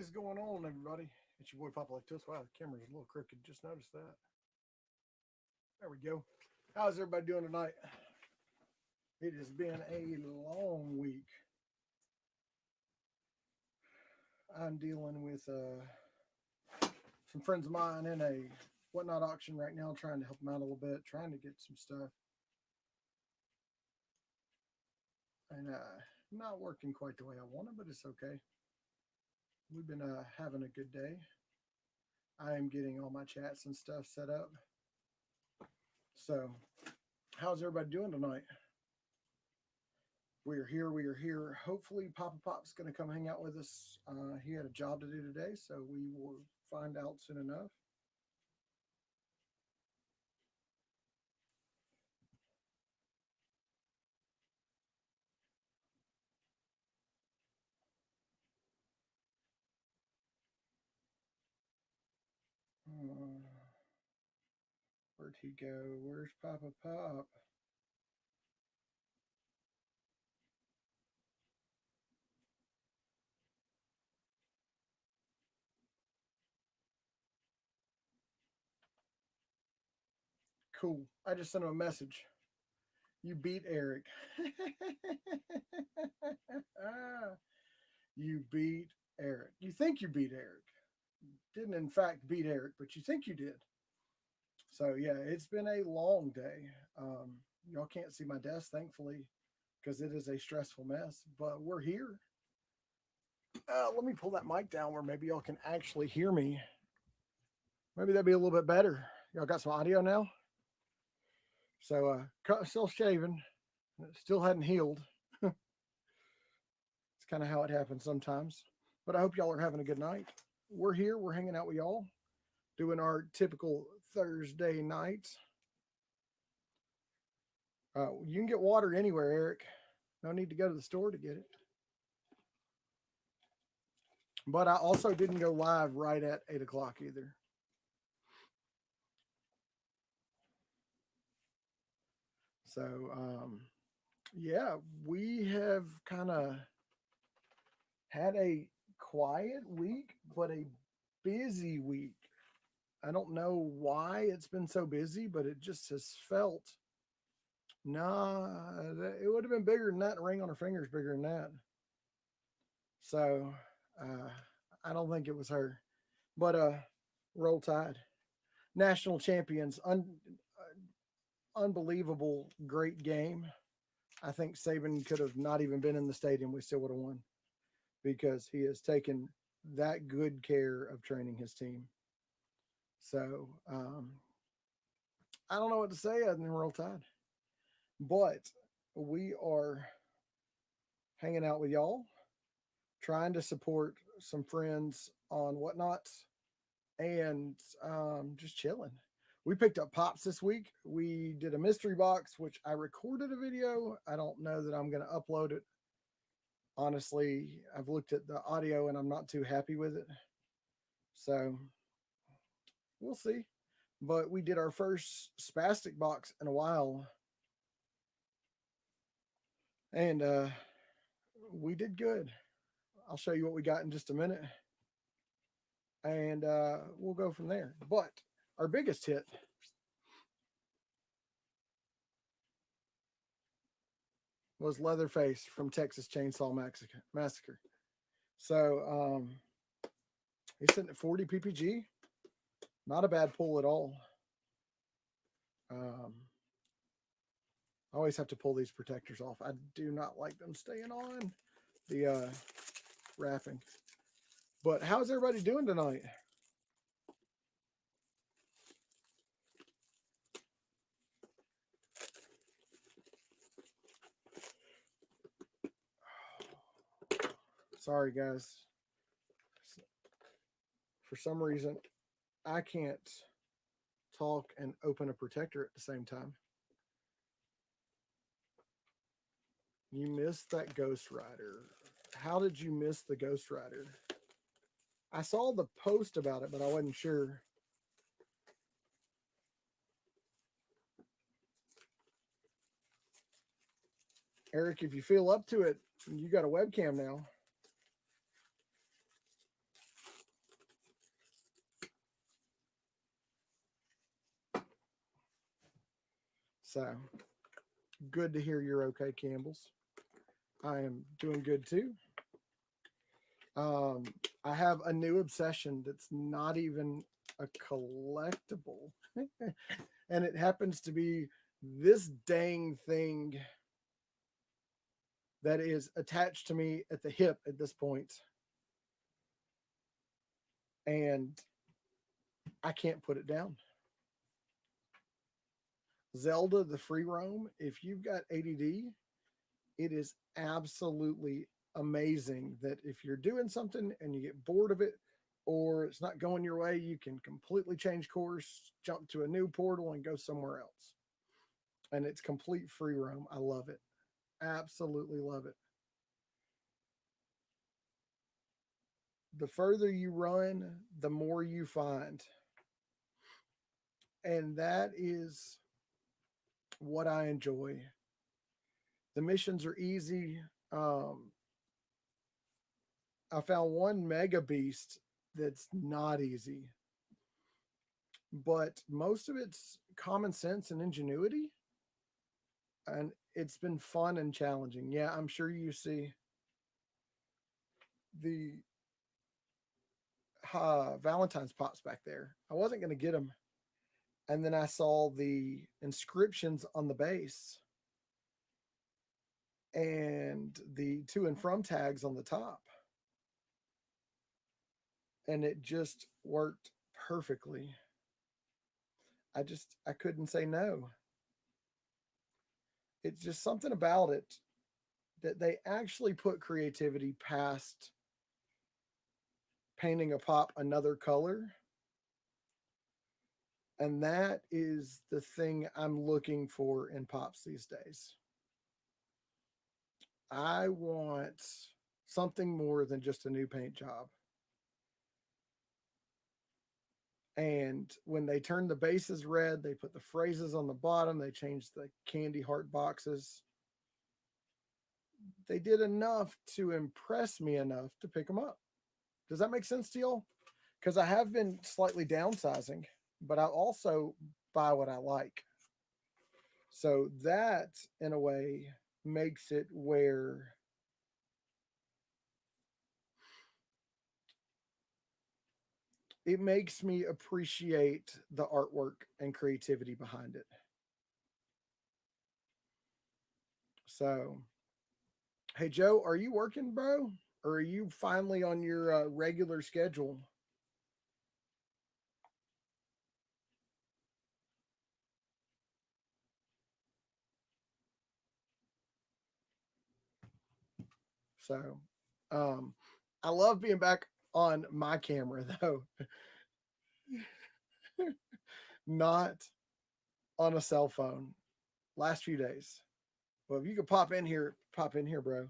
is going on, everybody? It's your boy Papa Like This. Wow, the camera's a little crooked. Just noticed that. There we go. How's everybody doing tonight? It has been a long week. I'm dealing with some friends of mine in a whatnot auction right now, trying to help them out a little bit, trying to get some stuff, and not working quite the way I wanted, but it's okay. We've been having a good day. I am getting all my chats and stuff set up. So, how's everybody doing tonight? We are here. We are here. Hopefully, Papa Pop's going to come hang out with us. He had a job to do today, so we will find out soon enough. Where'd he go? Where's Papa Pop? Cool. I just sent him a message. You beat Eric. You beat Eric. You think you beat Eric. Didn't in fact beat Eric, but you think you did. So yeah, it's been a long day. Y'all can't see my desk, thankfully, because it is a stressful mess. But we're here. Let me pull that mic down where maybe y'all can actually hear me. Maybe that'd be a little bit better. Y'all got some audio now? So still shaving. Still hadn't healed. It's kind of how it happens sometimes. But I hope y'all are having a good night. We're here. We're hanging out with y'all, doing our typical Thursday nights. You can get water anywhere, Eric. No need to go to the store to get it. But I also didn't go live right at 8 o'clock either. So, yeah, we have kind of had a quiet week, but a busy week. I don't know why it's been so busy, but it just has felt, it would have been bigger than that. The ring on her finger is bigger than that. So, I don't think it was her, but Roll Tide, national champions, unbelievable, great game. I think Saban could have not even been in the stadium. We still would have won because he has taken that good care of training his team. So I don't know what to say other than Roll Tide, but we are hanging out with y'all, trying to support some friends on Whatnots, and just chilling. We picked up Pops this week. We did a mystery box, which I recorded a video. I don't know that I'm going to upload it. Honestly, I've looked at the audio and I'm not too happy with it. So we'll see. But we did our first spastic box in a while. And we did good. I'll show you what we got in just a minute. And we'll go from there. But our biggest hit was Leatherface from Texas Chainsaw Massacre. So he's sitting at 40 PPG. Not a bad pull at all. I always have to pull these protectors off. I do not like them staying on the wrapping. But how's everybody doing tonight? Sorry, guys. For some reason, I can't talk and open a protector at the same time. You missed that Ghost Rider. How did you miss the Ghost Rider? I saw the post about it, but I wasn't sure. Eric, if you feel up to it, you got a webcam now. So good to hear you're okay, Campbell's. I am doing good too. Um, I have a new obsession that's not even a collectible, and it happens to be this dang thing that is attached to me at the hip at this point, and I can't put it down. Zelda the Free Roam, if you've got ADD, it is absolutely amazing that if you're doing something and you get bored of it or it's not going your way, you can completely change course, jump to a new portal, and go somewhere else. And it's complete free roam. I love it. Absolutely love it. The further you run, the more you find. And that is what I enjoy. The missions are easy. Um, I found one mega beast that's not easy, but most of it's common sense and ingenuity. And it's been fun and challenging. Yeah, I'm sure you see the Valentine's pops back there. I wasn't going to get them. And then I saw the inscriptions on the base and the to and from tags on the top. And it just worked perfectly. I couldn't say no. It's just something about it that they actually put creativity past painting a pop another color. And that is the thing I'm looking for in pops these days. I want something more than just a new paint job. And when they turned the bases red, they put the phrases on the bottom, they changed the candy heart boxes. They did enough to impress me enough to pick them up. Does that make sense to y'all? Because I have been slightly downsizing, but I also buy what I like. So that, in a way, makes it where it makes me appreciate the artwork and creativity behind it. So, hey, Joe, are you working, bro? Or are you finally on your regular schedule? So, um, I love being back on my camera, though, not on a cell phone. Last few days. Well, if you could pop in here, bro.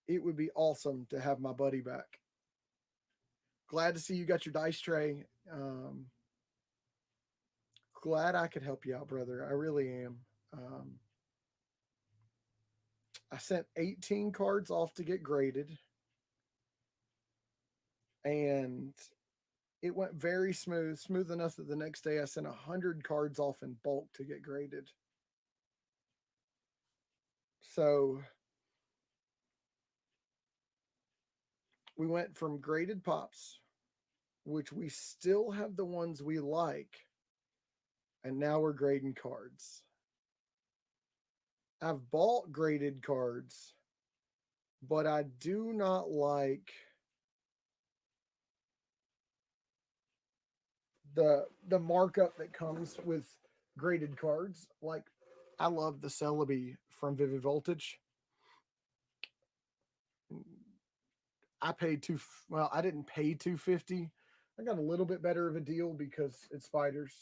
It would be awesome to have my buddy back. Glad to see you got your dice tray. Glad I could help you out, brother. I really am. Um, I sent 18 cards off to get graded, and it went very smooth enough that the next day I sent 100 cards off in bulk to get graded. So we went from graded pops, which we still have the ones we like, and now we're grading cards. I've bought graded cards, but I do not like the markup that comes with graded cards. Like I love the Celebi from Vivid Voltage. I paid well, I didn't pay 250. I got a little bit better of a deal because it's spiders.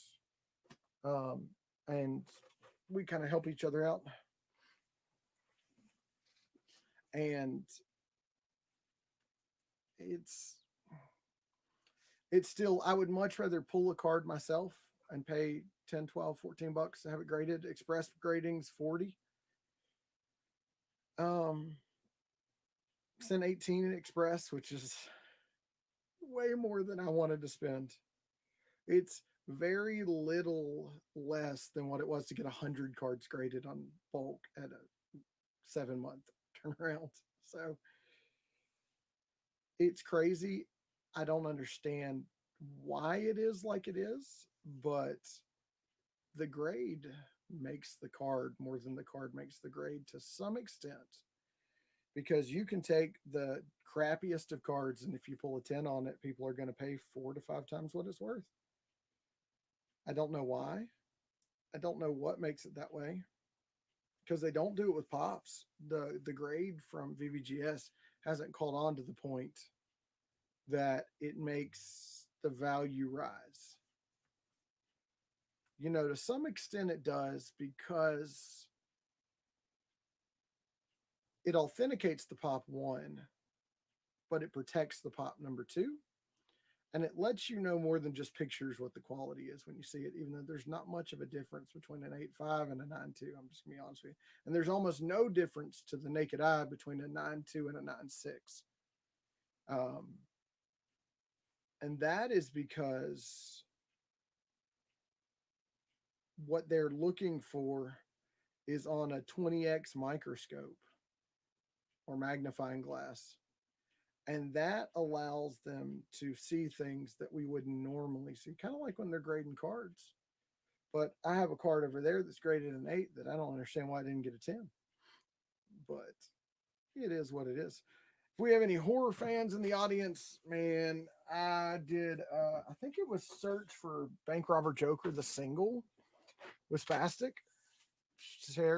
Um, and we kind of help each other out. And it's it's still I would much rather pull a card myself and pay 10, 12, 14 bucks to have it graded. Express grading's 40. Um Sent 18 in Express, which is way more than I wanted to spend. It's very little less than what it was to get 100 cards graded on bulk at a 7 month turnaround. So it's crazy. I don't understand why it is like it is, but the grade makes the card more than the card makes the grade to some extent, because you can take the crappiest of cards, and if you pull a 10 on it, people are going to pay 4 to 5 times what it's worth. I don't know why. I don't know what makes it that way, because they don't do it with pops. The grade from VVGS hasn't caught on to the point that it makes the value rise. To some extent it does, because it authenticates the pop one, but it protects the pop number two. And it lets you know more than just pictures what the quality is when you see it, even though there's not much of a difference between an 8.5 and a 9.2. I'm just going to be honest with you. And there's almost no difference to the naked eye between a 9.2 and a 9.6. And that is because what they're looking for is on a 20x microscope or magnifying glass. And that allows them to see things that we wouldn't normally see, kind of like when they're grading cards. But I have a card over there that's graded an 8 that I don't understand why I didn't get a 10. But it is what it is. If we have any horror fans in the audience, man, I did, I think it was search for Bank Robber Joker, the single with Spastic.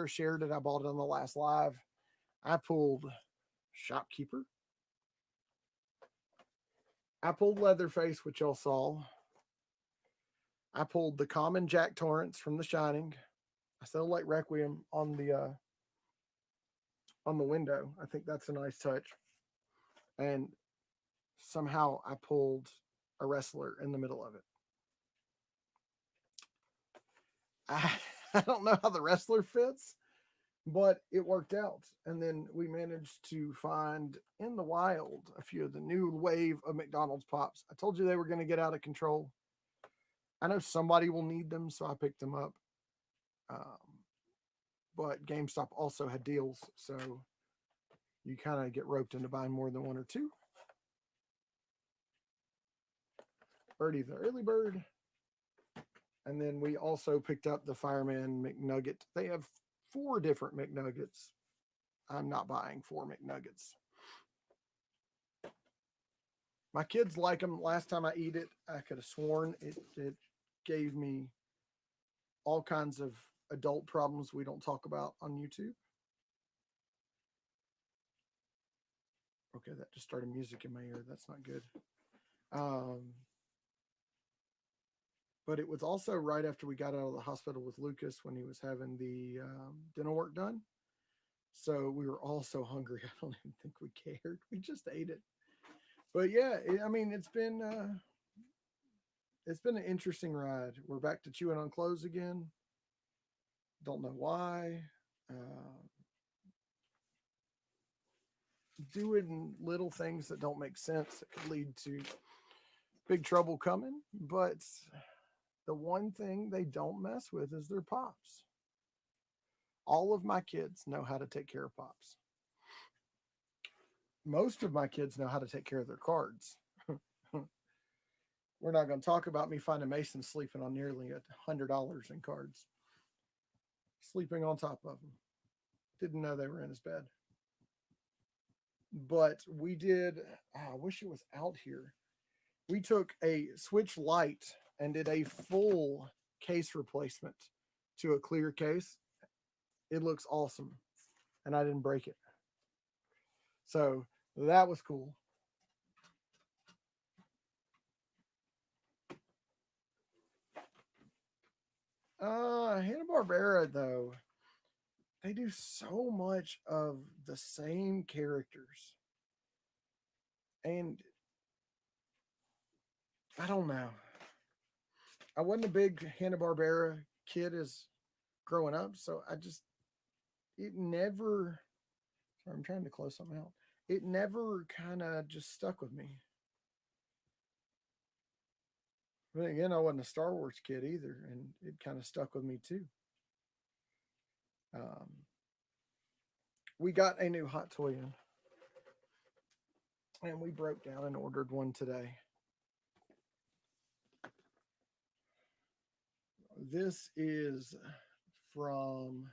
Shared it. I bought it on the last live. I pulled Shopkeeper. I pulled Leatherface, which y'all saw. I pulled the common Jack Torrance from The Shining. I still like Requiem on the window. I think that's a nice touch. And somehow I pulled a wrestler in the middle of it. I don't know how the wrestler fits, but it worked out. And then we managed to find in the wild a few of the new wave of McDonald's Pops. I told you they were going to get out of control. I know somebody will need them, so I picked them up. But GameStop also had deals, so you kind of get roped into buying more than one or two. Birdie the early bird. And then we also picked up the Fireman McNugget. They have 4 different McNuggets. I'm not buying 4 McNuggets. My kids like them. Last time I eat it, I could have sworn it gave me all kinds of adult problems we don't talk about on YouTube. Okay, that just started music in my ear. That's not good. But it was also right after we got out of the hospital with Lucas when he was having the dental work done. So we were all so hungry. I don't even think we cared. We just ate it. But yeah, it's been an interesting ride. We're back to chewing on clothes again. Don't know why. Doing little things that don't make sense that could lead to big trouble coming. But the one thing they don't mess with is their pops. All of my kids know how to take care of pops. Most of my kids know how to take care of their cards. We're not going to talk about me finding Mason sleeping on nearly $100 in cards. Sleeping on top of them. Didn't know they were in his bed. But we did, I wish it was out here. We took a Switch Lite and did a full case replacement to a clear case. It looks awesome. And I didn't break it. So that was cool. Hanna-Barbera, though, they do so much of the same characters. And I don't know. I wasn't a big Hanna-Barbera kid as growing up, so it never, sorry, I'm trying to close something out. It never kind of just stuck with me. But again, I wasn't a Star Wars kid either, and it kind of stuck with me too. Um, we got a new hot toy in, and we broke down and ordered one today. This is from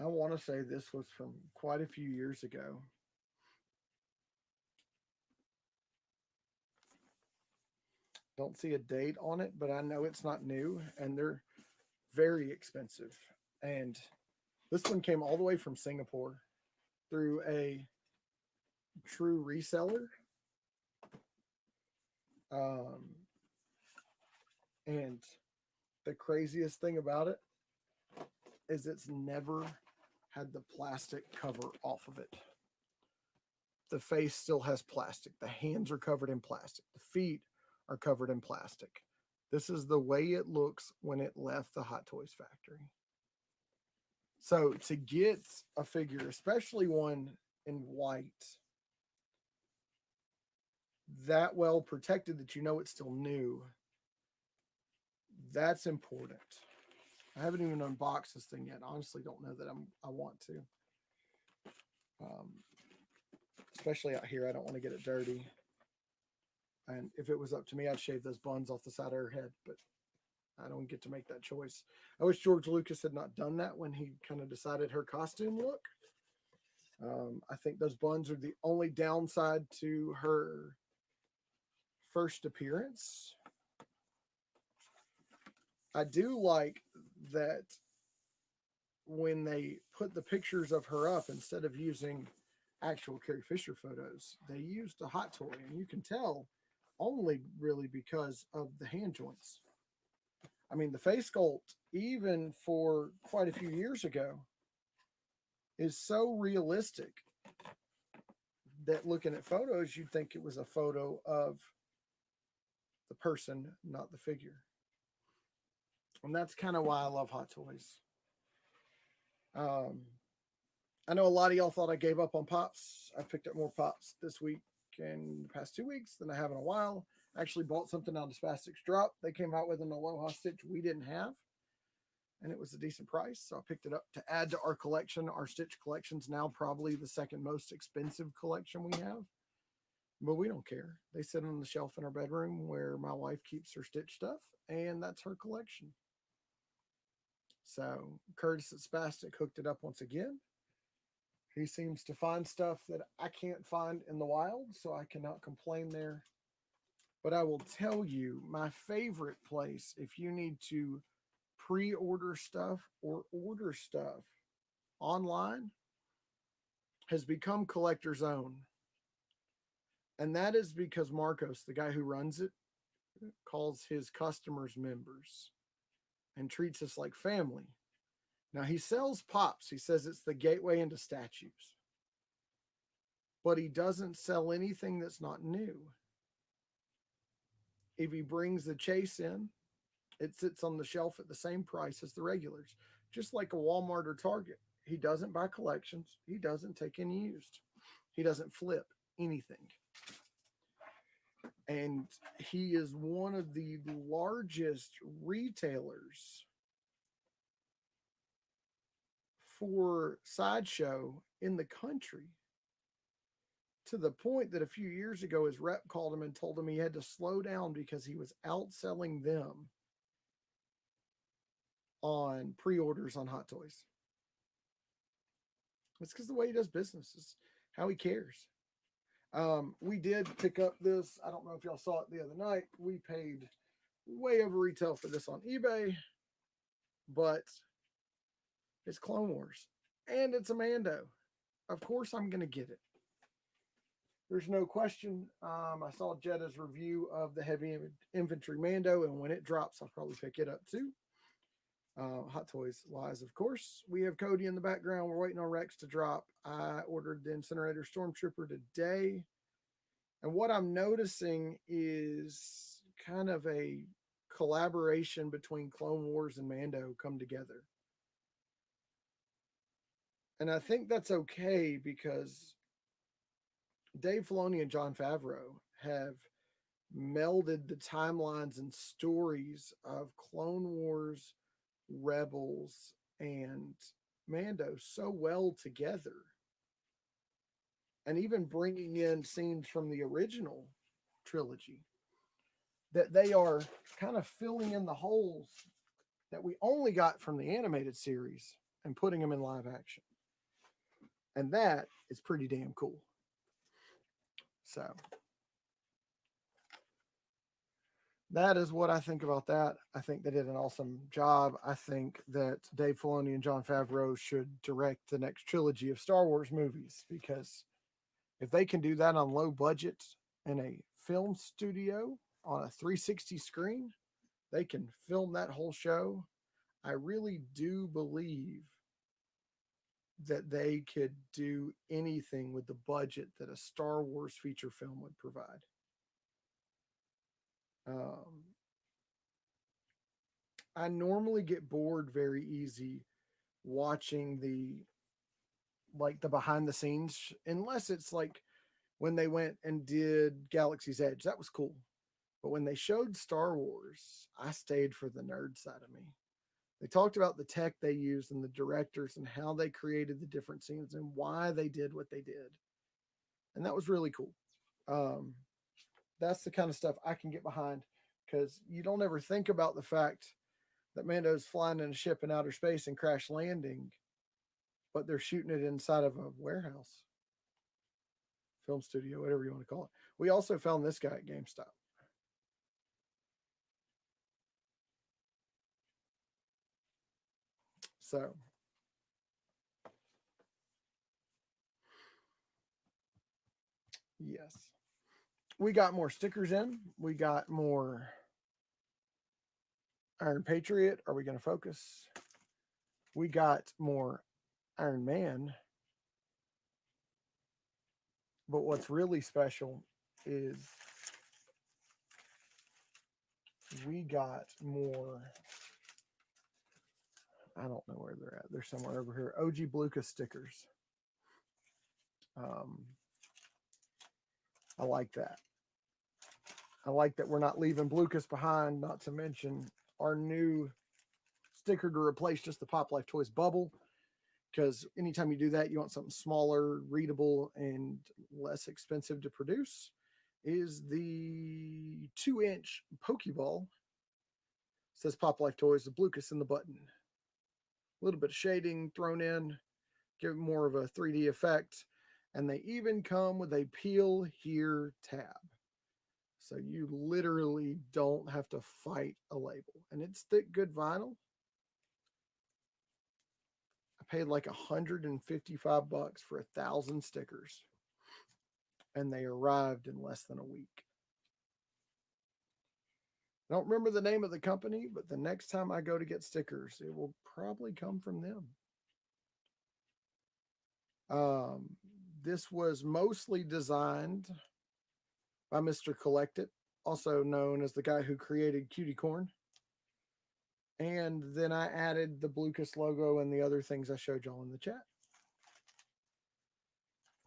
I want to say this was from quite a few years ago. Don't see a date on it, but I know it's not new and they're very expensive. And this one came all the way from Singapore through a true reseller. Um, and the craziest thing about it is it's never had the plastic cover off of it. The face still has plastic. The hands are covered in plastic. The feet are covered in plastic. This is the way it looks when it left the Hot Toys factory. So to get a figure, especially one in white, that well protected that you know it's still new, that's important. I haven't even unboxed this thing yet. I honestly don't know that I want to. Um, especially out here, I don't want to get it dirty. And if it was up to me, I'd shave those buns off the side of her head, but I don't get to make that choice. I wish George Lucas had not done that when he kind of decided her costume look. I think those buns are the only downside to her first appearance. I do like that when they put the pictures of her up, instead of using actual Carrie Fisher photos, they used a hot toy, and you can tell only really because of the hand joints. I mean, the face sculpt, even for quite a few years ago, is so realistic that looking at photos, you'd think it was a photo of the person, not the figure. And that's kind of why I love Hot Toys. Um, I know a lot of y'all thought I gave up on Pops. I picked up more Pops this week and the past 2 weeks than I have in a while. I actually bought something out of Spastics Drop. They came out with an Aloha Stitch we didn't have, and it was a decent price. So I picked it up to add to our collection. Our Stitch collection's now probably the second most expensive collection we have, but we don't care. They sit on the shelf in our bedroom where my wife keeps her Stitch stuff, and that's her collection. So Curtis at Spastic hooked it up once again. He seems to find stuff that I can't find in the wild, so I cannot complain there. But I will tell you, my favorite place, if you need to pre-order stuff or order stuff online, has become Collector's Own. And that is because Marcos, the guy who runs it, calls his customers members and treats us like family. Now, he sells Pops. He says it's the gateway into statues. But he doesn't sell anything that's not new. If he brings the Chase in, it sits on the shelf at the same price as the regulars, just like a Walmart or Target. He doesn't buy collections. He doesn't take any used. He doesn't flip anything. And he is one of the largest retailers for Sideshow in the country, to the point that a few years ago his rep called him and told him he had to slow down because he was outselling them on pre-orders on Hot Toys. It's because the way he does business is how he cares. We did pick up this. I don't know if y'all saw it the other night. We paid way over retail for this on eBay, but it's Clone Wars and it's a Mando. Of course, I'm going to get it. There's no question. I saw Jetta's review of the Heavy Infantry Mando, and when it drops, I'll probably pick it up too. Hot Toys wise, of course. We have Cody in the background. We're waiting on Rex to drop. I ordered the Incinerator Stormtrooper today. And what I'm noticing is kind of a collaboration between Clone Wars and Mando come together. And I think that's okay because Dave Filoni and Jon Favreau have melded the timelines and stories of Clone Wars, Rebels, and Mando so well together. And even bringing in scenes from the original trilogy that they are kind of filling in the holes that we only got from the animated series and putting them in live action. And that is pretty damn cool. So that is what I think about that. I think they did an awesome job. I think that Dave Filoni and Jon Favreau should direct the next trilogy of Star Wars movies, because if they can do that on low budget in a film studio on a 360 screen, they can film that whole show. I really do believe that they could do anything with the budget that a Star Wars feature film would provide. Um, I normally get bored very easy watching the behind the scenes, unless it's like when they went and did Galaxy's Edge. That was cool. But when they showed Star Wars, I stayed for the nerd side of me. They talked about the tech they used and the directors and how they created the different scenes and why they did what they did. And that was really cool. Um, that's the kind of stuff I can get behind, because you don't ever think about the fact that Mando's flying in a ship in outer space and crash landing, but they're shooting it inside of a warehouse, film studio, whatever you want to call it. We also found this guy at GameStop. So, yes. We got more stickers in. We got more Iron Patriot. Are we going to focus? We got more Iron Man. But what's really special is we got more. I don't know where they're at. They're somewhere over here. OG Blucas stickers. Um, I like that. I like that we're not leaving Blucas behind, not to mention our new sticker to replace just the Pop Life Toys bubble. Because anytime you do that, you want something smaller, readable, and less expensive to produce. Is the 2-inch Pokeball. It says Pop Life Toys, the Blucas in the button. A little bit of shading thrown in, give it more of a 3D effect. And they even come with a peel here tab. So you literally don't have to fight a label. And it's thick, good vinyl. I paid like $155 for 1,000 stickers. And they arrived in less than a week. I don't remember the name of the company, but the next time I go to get stickers, it will probably come from them. Um, this was mostly designed by Mr. Collect It, also known as the guy who created Cutie Corn. And then I added the Blucas logo and the other things I showed y'all in the chat.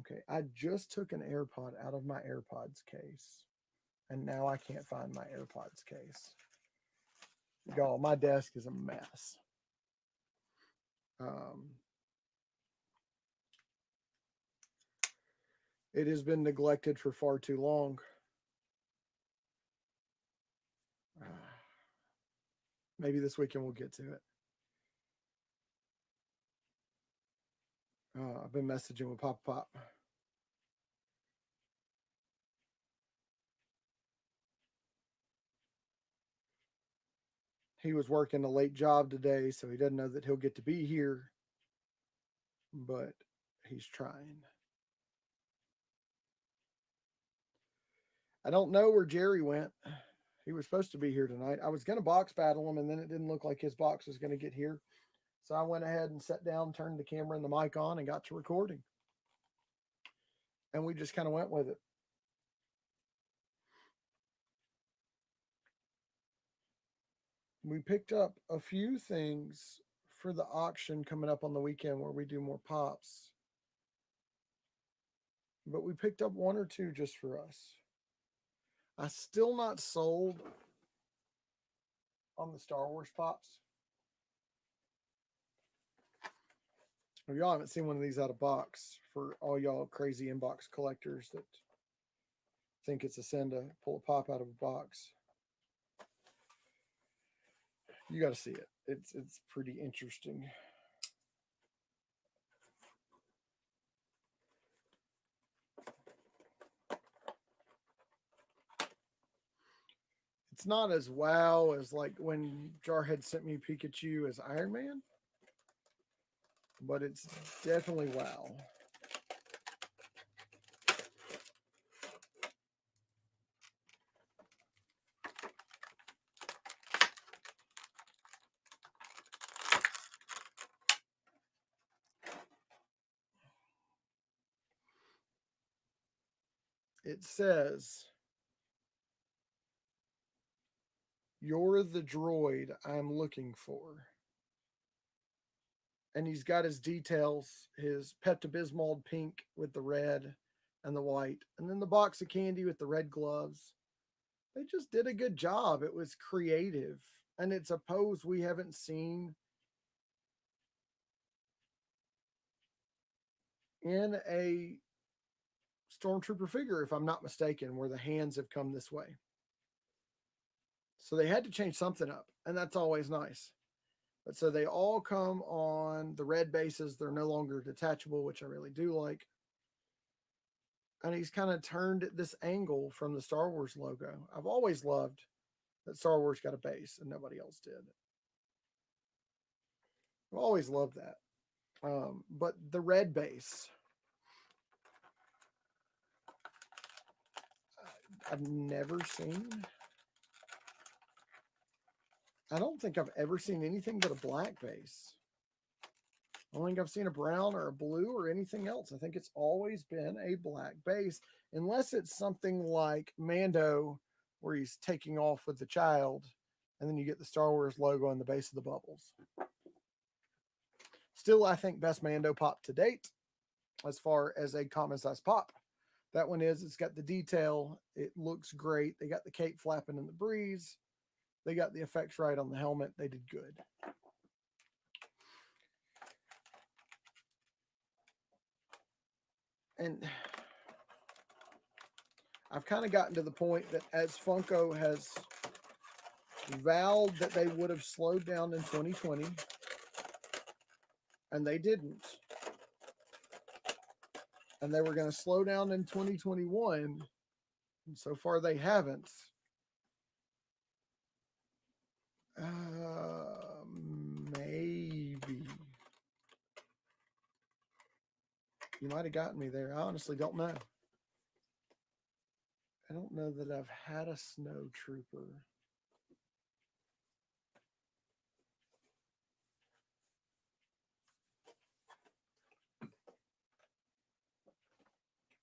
Okay, I just took an AirPod out of my AirPods case, and now I can't find my AirPods case. Y'all, my desk is a mess. It has been neglected for far too long. Maybe this weekend we'll get to it. I've been messaging with Pop Pop. He was working a late job today, so he doesn't know that he'll get to be here, but he's trying. I don't know where Jerry went. He was supposed to be here tonight. I was going to box battle him, and then it didn't look like his box was going to get here. So I went ahead and sat down, turned the camera and the mic on, and got to recording. And we just kind of went with it. We picked up a few things for the auction coming up on the weekend where we do more pops. But we picked up one or two just for us. I still not sold on the Star Wars pops. If y'all haven't seen one of these out of box, for all y'all crazy inbox collectors that think it's a sin to pull a pop out of a box, you got to see it. It's pretty interesting. It's not as wow as like when Jarhead sent me Pikachu as Iron Man, but it's definitely wow. It says, "You're the droid I'm looking for." And he's got his details, his Pepto-Bismol pink with the red and the white, and then the box of candy with the red gloves. They just did a good job. It was creative, and it's a pose we haven't seen in a stormtrooper figure, if I'm not mistaken, where the hands have come this way. So they had to change something up, and that's always nice. But so they all come on the red bases. They're no longer detachable, which I really do like. And he's kind of turned at this angle from the Star Wars logo. I've always loved that Star Wars got a base and nobody else did. I've always loved that. But the red base, I've never seen. I don't think I've ever seen anything but a black base. I don't think I've seen a brown or a blue or anything else. I think it's always been a black base, unless it's something like Mando, where he's taking off with the child, and then you get the Star Wars logo on the base of the bubbles. Still, I think best Mando pop to date, as far as a common size pop. That one is, it's got the detail. It looks great. They got the cape flapping in the breeze. They got the effects right on the helmet. They did good. And I've kind of gotten to the point that as Funko has vowed that they would have slowed down in 2020, and they didn't. And they were going to slow down in 2021, and so far they haven't. Maybe. You might have gotten me there. I honestly don't know. I don't know that I've had a snow trooper.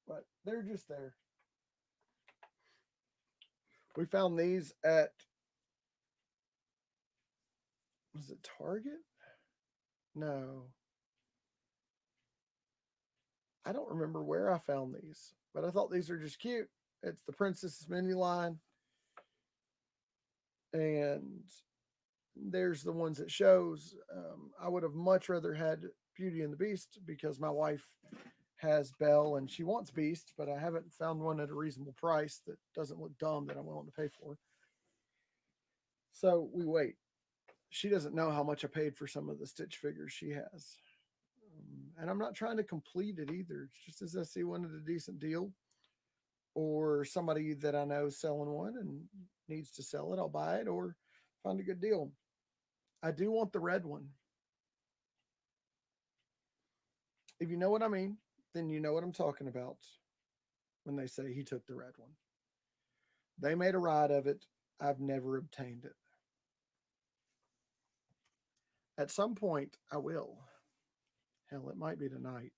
But they're just there. We found these at, was it Target? No. I don't remember where I found these, but I thought these are just cute. It's the Princess Mini line. And there's the ones that shows. I would have much rather had Beauty and the Beast because my wife has Belle and she wants Beast, but I haven't found one at a reasonable price that doesn't look dumb that I'm willing to pay for. So we wait. She doesn't know how much I paid for some of the Stitch figures she has. And I'm not trying to complete it either. It's just as I see one at a decent deal or somebody that I know is selling one and needs to sell it, I'll buy it or find a good deal. I do want the red one. If you know what I mean, then you know what I'm talking about when they say he took the red one. They made a ride of it. I've never obtained it. At some point, I will. Hell, it might be tonight.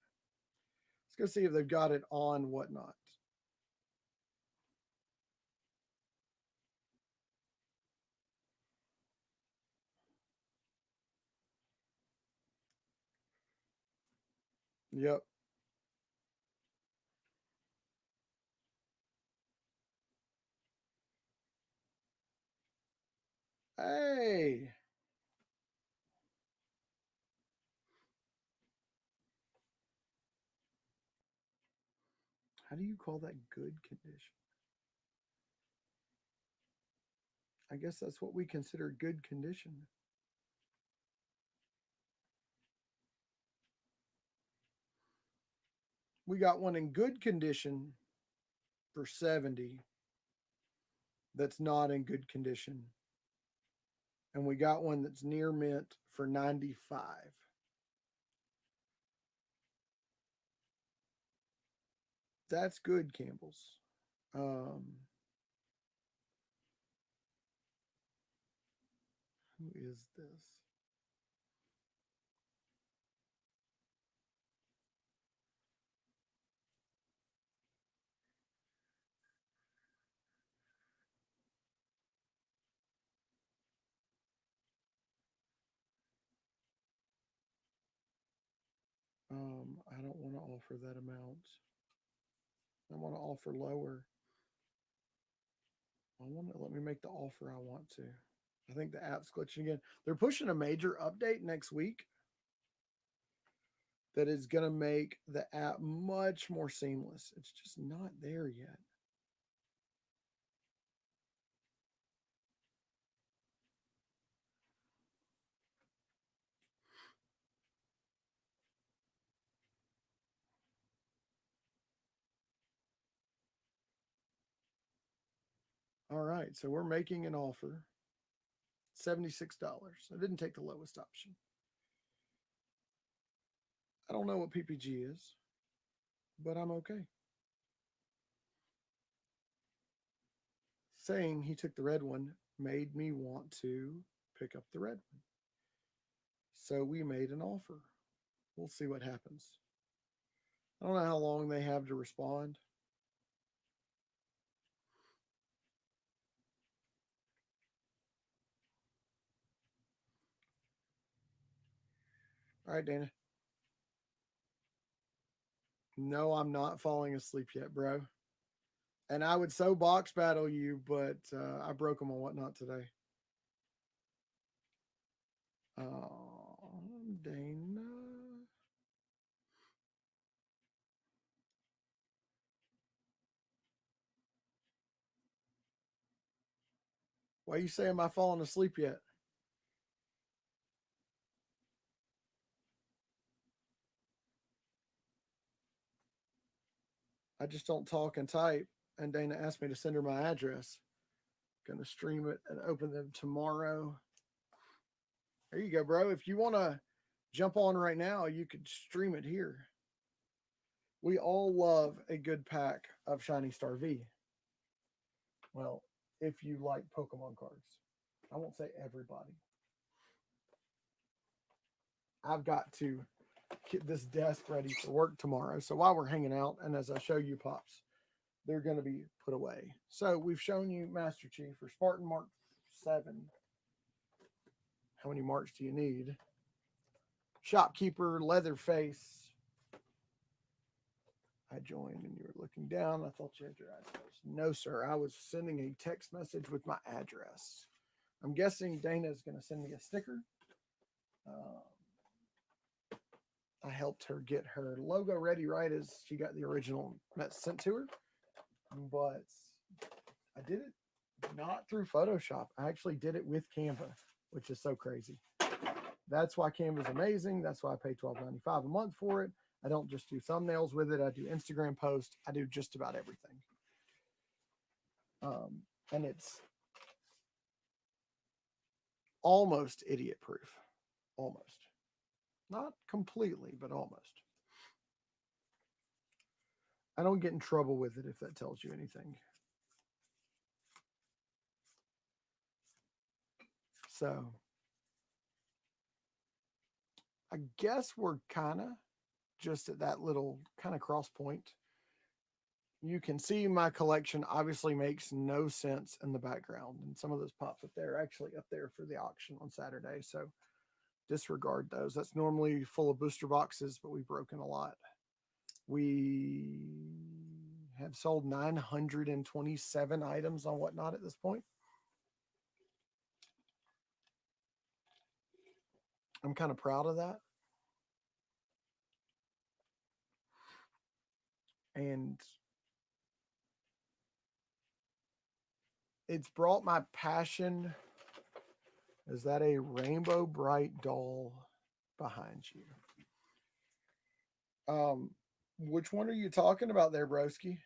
Let's go see if they've got it on Whatnot. Yep. Hey. How do you call that good condition? I guess that's what we consider good condition. We got one in good condition for 70 that's not in good condition. And we got one that's near mint for 95. That's good, Campbell's. Who is this? I don't want to offer that amount. I want to offer lower. I want to let me make the offer I want to. I think the app's glitching again. They're pushing a major update next week that is going to make the app much more seamless. It's just not there yet. All right, so we're making an offer. $76. I didn't take the lowest option. I don't know what PPG is, but I'm okay. Saying he took the red one made me want to pick up the red one. So we made an offer. We'll see what happens. I don't know how long they have to respond. All right, Dana. No, I'm not falling asleep yet, bro. And I would so box battle you, but I broke them on whatnot today. Dana. Why are you saying am I falling asleep yet? I just don't talk and type. And Dana asked me to send her my address. Gonna stream it and open them tomorrow. There you go, bro. If you want to jump on right now, you could stream it here. We all love a good pack of Shiny Star V. Well, if you like Pokemon cards, I won't say everybody. I've got to get this desk ready for work tomorrow. So while we're hanging out, and as I show you pops, they're going to be put away. So we've shown you Master Chief for Spartan Mark 7. How many marks do you need? Shopkeeper, Leatherface. I joined and you were looking down. I thought you had your address. No, sir. I was sending a text message with my address. I'm guessing Dana is going to send me a sticker. I helped her get her logo ready right as she got the original sent to her. But I did it not through Photoshop. I actually did it with Canva, which is so crazy. That's why Canva is amazing. That's why I pay $12.95 a month for it. I don't just do thumbnails with it. I do Instagram posts. I do just about everything. And it's almost idiot proof. Almost. Not completely, but almost. I don't get in trouble with it if that tells you anything. So I guess we're kind of just at that little kind of cross point. You can see my collection obviously makes no sense in the background. And some of those pops up there are actually up there for the auction on Saturday. So Disregard those. That's normally full of booster boxes, but we've broken a lot. We have sold 927 items on Whatnot at this point. I'm kind of proud of that. And it's brought my passion. Is that a Rainbow Bright doll behind you? Which one are you talking about there, broski?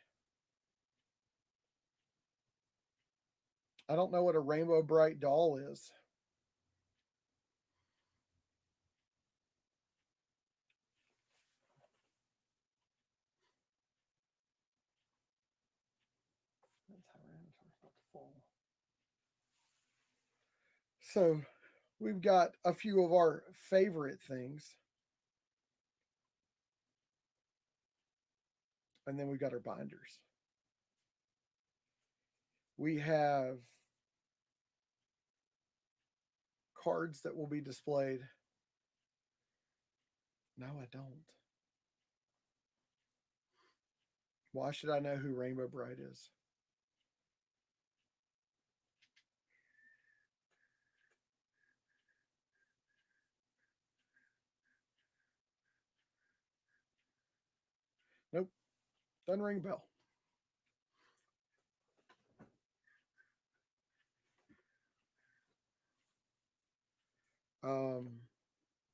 I don't know what a Rainbow Bright doll is. So we've got a few of our favorite things. And then we've got our binders. We have cards that will be displayed. No, I don't. Why should I know who Rainbow Bright is? Nope. Doesn't ring a bell.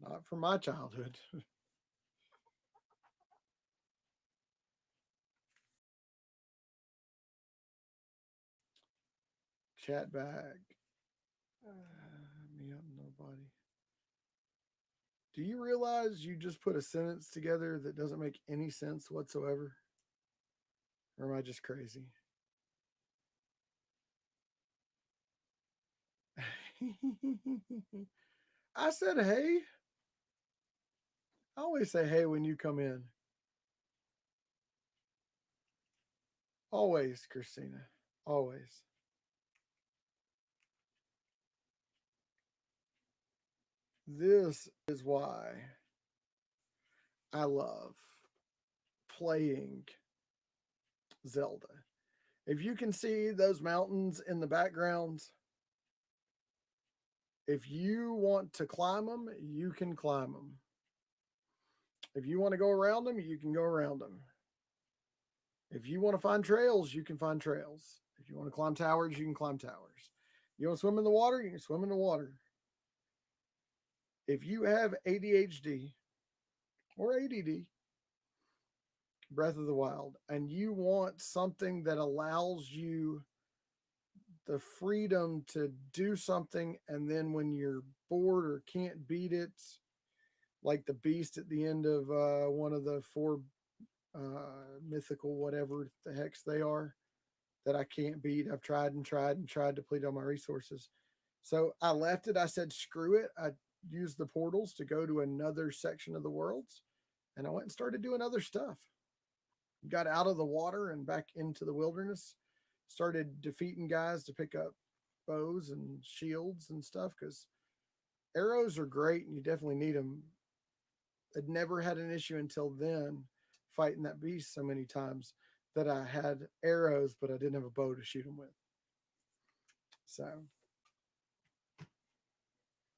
Not from my childhood. Chat bag. Me up, nobody. Do you realize you just put a sentence together that doesn't make any sense whatsoever? Or am I just crazy? I said, hey. I always say, hey, when you come in. Always, Christina. Always. This is why I love playing Zelda. If you can see those mountains in the background, if you want to climb them, you can climb them. If you want to go around them, you can go around them. If you want to find trails, you can find trails. If you want to climb towers, you can climb towers. You want to swim in the water, you can swim in the water. If you have ADHD or ADD, Breath of the Wild, and you want something that allows you the freedom to do something, and then when you're bored or can't beat it, like the beast at the end of one of the four mythical whatever the hex they are that I can't beat. I've tried and tried and tried to deplete all my resources. So I left it. I said, screw it. I used the portals to go to another section of the worlds, and I went and started doing other stuff. Got out of the water and back into the wilderness, started defeating guys to pick up bows and shields and stuff, because arrows are great and you definitely need them. I'd never had an issue until then fighting that beast so many times that I had arrows, but I didn't have a bow to shoot them with. So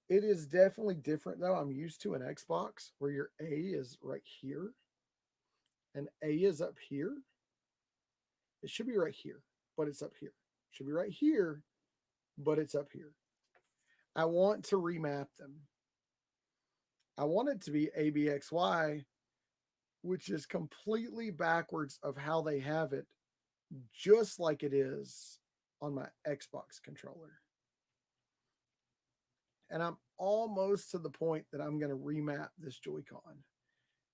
it is definitely different though. I'm used to an Xbox where your A is right here and A is up here. It should be right here, but it's up here. It should be right here, but it's up here. I want to remap them. I want it to be ABXY, which is completely backwards of how they have it, just like it is on my Xbox controller. And I'm almost to the point that I'm going to remap this Joy-Con.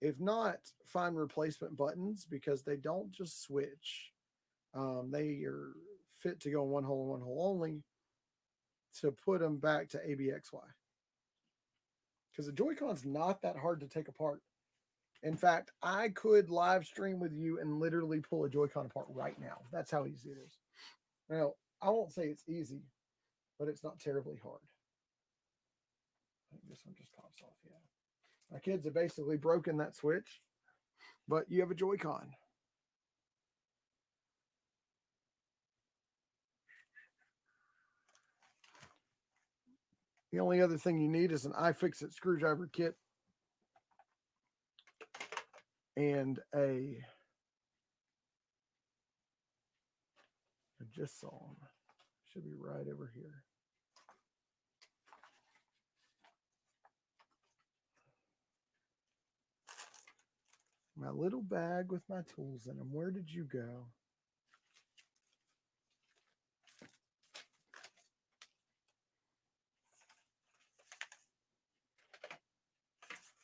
If not, find replacement buttons, because they don't just switch. They are fit to go in one hole and one hole only, to put them back to ABXY. Because the Joy-Con's not that hard to take apart. In fact, I could live stream with you and literally pull a Joy-Con apart right now. That's how easy it is. Now, I won't say it's easy, but it's not terribly hard. I think this one just pops off. Yeah. My kids have basically broken that switch, but you have a Joy-Con. The only other thing you need is an iFixit screwdriver kit and I just saw them. Should be right over here. My little bag with my tools in them. Where did you go?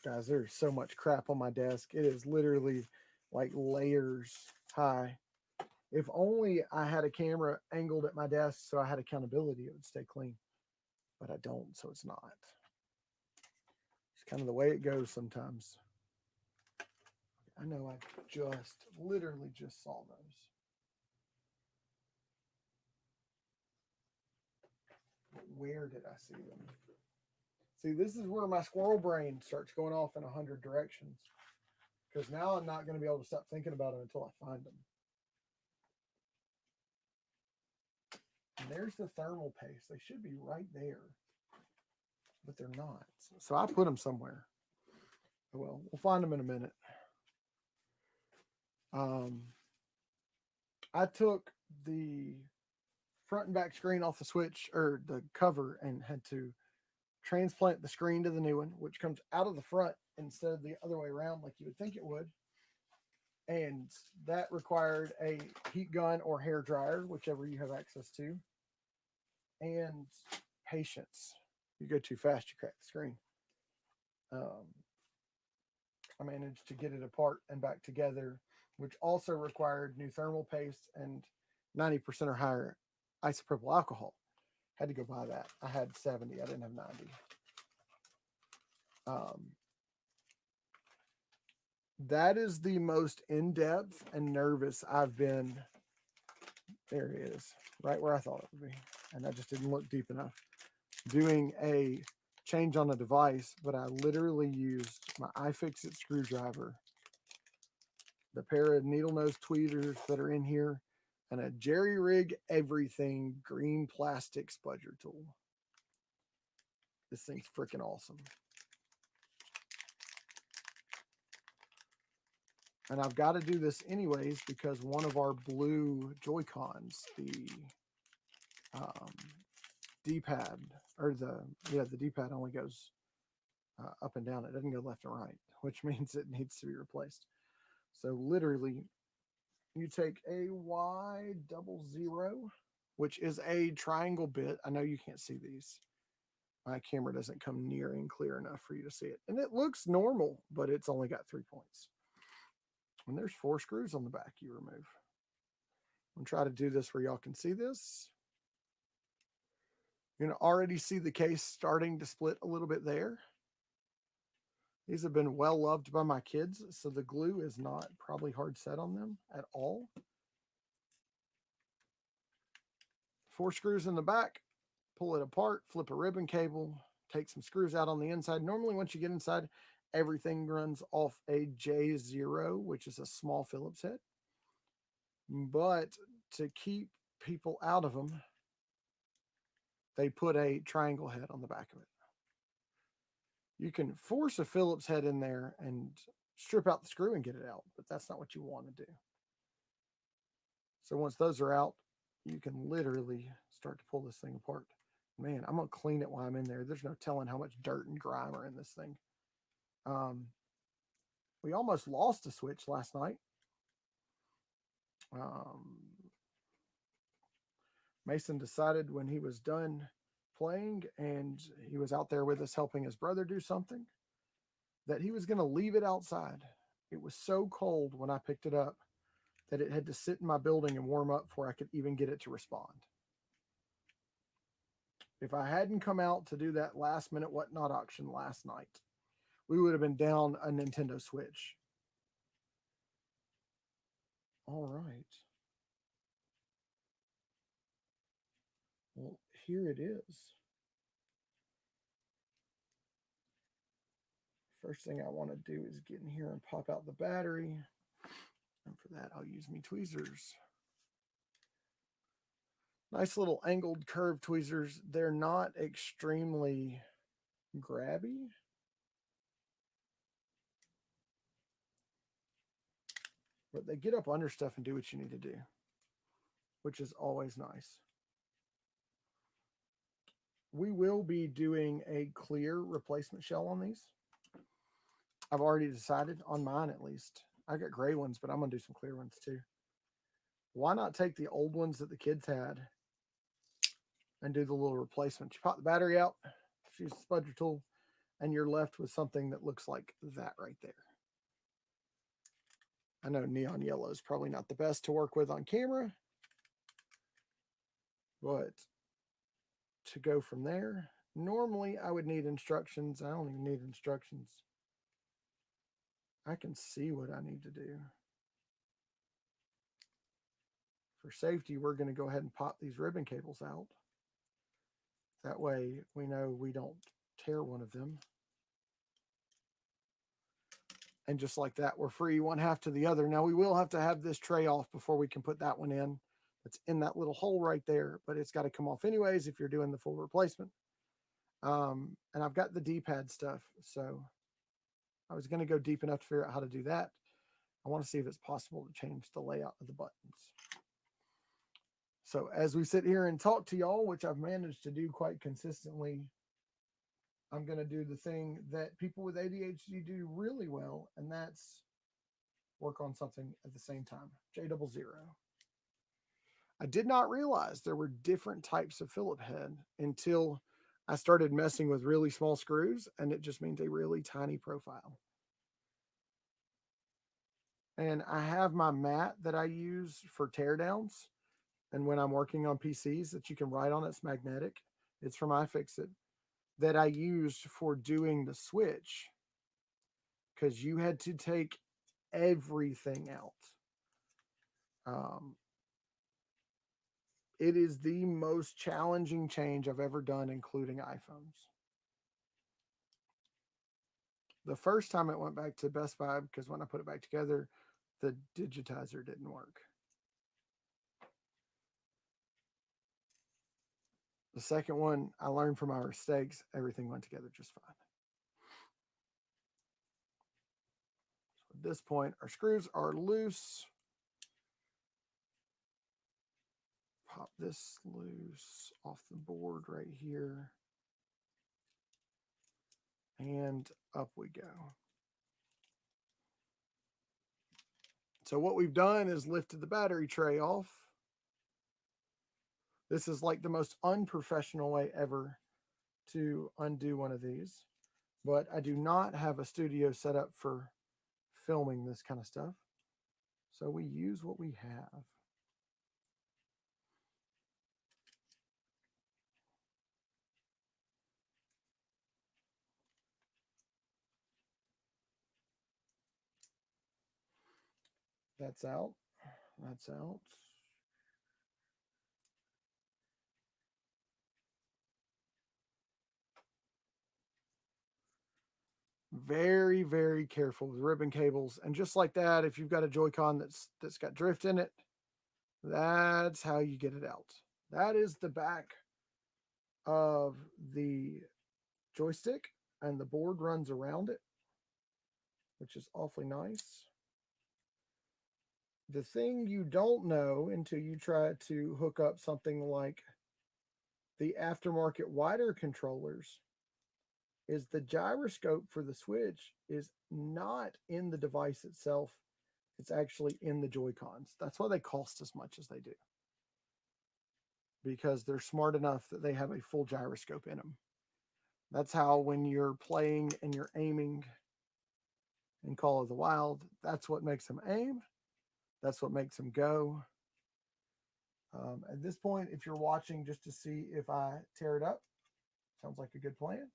Guys, there's so much crap on my desk. It is literally like layers high. If only I had a camera angled at my desk so I had accountability, it would stay clean. But I don't, so it's not. It's kind of the way it goes sometimes. I know I literally just saw those. But where did I see them? See, this is where my squirrel brain starts going off in 100 directions. Because now I'm not going to be able to stop thinking about them until I find them. And there's the thermal paste. They should be right there. But they're not. So I put them somewhere. Well, we'll find them in a minute. I took the front and back screen off the switch or the cover and had to transplant the screen to the new one, which comes out of the front instead of the other way around like you would think it would. And that required a heat gun or hair dryer, whichever you have access to, and patience. You go too fast, you crack the screen. I managed to get it apart and back together, which also required new thermal paste and 90% or higher isopropyl alcohol. Had to go buy that. I had 70. I didn't have 90. That is the most in-depth and nervous I've been. There it is, right where I thought it would be. And I just didn't look deep enough. Doing a change on a device, but I literally used my iFixit screwdriver, the pair of needle nose tweezers that are in here, and a Jerry Rig Everything green plastic spudger tool. This thing's freaking awesome. And I've got to do this anyways because one of our blue Joy-Cons, the D-pad, or the D-pad only goes up and down. It doesn't go left and right, which means it needs to be replaced. So literally, you take a Y00, which is a triangle bit. I know you can't see these. My camera doesn't come near and clear enough for you to see it. And it looks normal, but it's only got 3 points. And there's 4 screws on the back you remove. I'm going to try to do this where y'all can see this. You can already see the case starting to split a little bit there. These have been well loved by my kids, so the glue is not probably hard set on them at all. 4 screws in the back, pull it apart, flip a ribbon cable, take some screws out on the inside. Normally, once you get inside, everything runs off a J0, which is a small Phillips head. But to keep people out of them, they put a triangle head on the back of it. You can force a Phillips head in there and strip out the screw and get it out, but that's not what you want to do. So once those are out, you can literally start to pull this thing apart. Man, I'm going to clean it while I'm in there. There's no telling how much dirt and grime are in this thing. We almost lost a switch last night. Mason decided when he was done playing and he was out there with us helping his brother do something that he was going to leave it outside. It was so cold when I picked it up that it had to sit in my building and warm up before I could even get it to respond. If I hadn't come out to do that last minute whatnot auction last night, we would have been down a Nintendo Switch. All right. Well, here it is. First thing I want to do is get in here and pop out the battery. And for that, I'll use me tweezers. Nice little angled curved tweezers. They're not extremely grabby. But they get up under stuff and do what you need to do, which is always nice. We will be doing a clear replacement shell on these. I've already decided on mine, at least. I got gray ones, but I'm going to do some clear ones too. Why not take the old ones that the kids had and do the little replacement? You pop the battery out, use the spudger tool, and you're left with something that looks like that right there. I know neon yellow is probably not the best to work with on camera, but to go from there, normally I would need instructions. I don't even need instructions. I can see what I need to do. For safety, we're going to go ahead and pop these ribbon cables out. That way we know we don't tear one of them. And just like that, we're free one half to the other. Now we will have to have this tray off before we can put that one in. It's in that little hole right there, but it's got to come off anyways if you're doing the full replacement. And I've got the D-pad stuff, so I was going to go deep enough to figure out how to do that. I want to see if it's possible to change the layout of the buttons. So as we sit here and talk to y'all, which I've managed to do quite consistently, I'm going to do the thing that people with ADHD do really well, and that's work on something at the same time. J00. I did not realize there were different types of Phillip head until I started messing with really small screws, and it just means a really tiny profile. And I have my mat that I use for teardowns. And when I'm working on PCs that you can write on, it's magnetic. It's from iFixit, that I used for doing the switch, because you had to take everything out. It is the most challenging change I've ever done, including iPhones. The first time it went back to Best Buy, because when I put it back together, the digitizer didn't work. The second one, I learned from my mistakes. Everything went together just fine. So at this point, our screws are loose. Pop this loose off the board right here. And up we go. So what we've done is lifted the battery tray off. This is like the most unprofessional way ever to undo one of these, but I do not have a studio set up for filming this kind of stuff. So we use what we have. That's out. That's out. Very, very careful with ribbon cables. And just like that, if you've got a Joy-Con that's got drift in it, that's how you get it out. That is the back of the joystick, and the board runs around it, which is awfully nice. The thing you don't know until you try to hook up something like the aftermarket wider controllers is the gyroscope for the Switch is not in the device itself. It's actually in the Joy-Cons. That's why they cost as much as they do, because they're smart enough that they have a full gyroscope in them. That's how when you're playing and you're aiming in Call of the Wild, that's what makes them aim. That's what makes them go. At this point, if you're watching just to see if I tear it up, sounds like a good plan.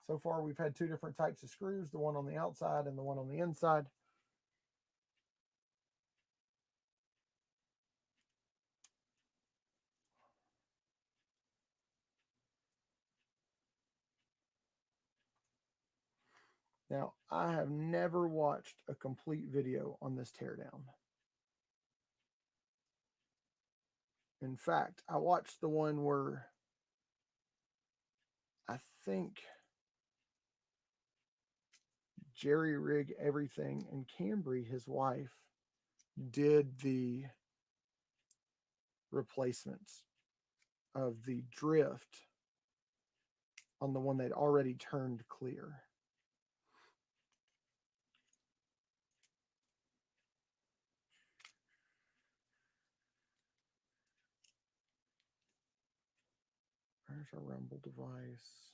So far, we've had two different types of screws, the one on the outside and the one on the inside. Now, I have never watched a complete video on this teardown. In fact, I watched the one where I think Jerry Rig Everything and Cambry, his wife, did the replacements of the drift on the one they'd already turned clear. There's our rumble device.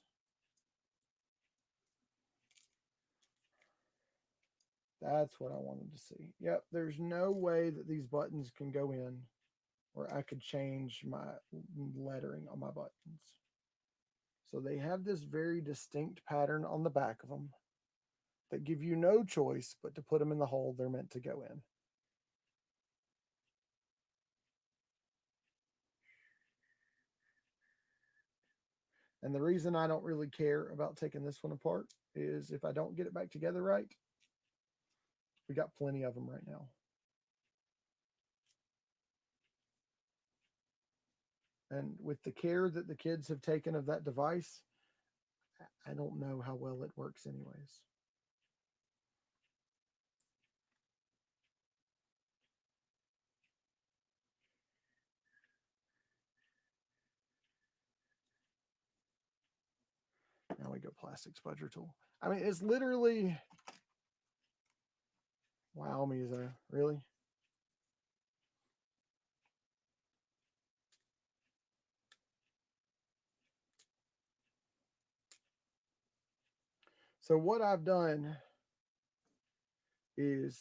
That's what I wanted to see. Yep, there's no way that these buttons can go in where I could change my lettering on my buttons. So they have this very distinct pattern on the back of them that give you no choice but to put them in the hole they're meant to go in. And the reason I don't really care about taking this one apart is if I don't get it back together right, we got plenty of them right now. And with the care that the kids have taken of that device, I don't know how well it works anyways. Now we go plastic spudger tool. I mean, it's literally, wow, Mizo, really? So what I've done is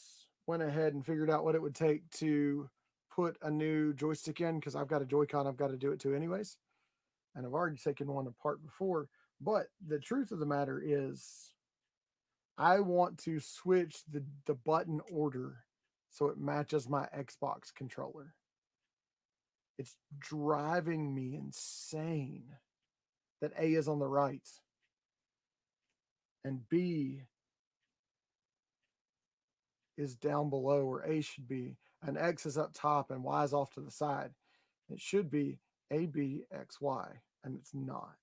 went ahead and figured out what it would take to put a new joystick in, because I've got a Joy-Con I've got to do it to anyways. And I've already taken one apart before. But the truth of the matter is I want to switch the button order so it matches my Xbox controller. It's driving me insane that A is on the right and B is down below where A should be, and X is up top and Y is off to the side. It should be A, B, X, Y, and it's not.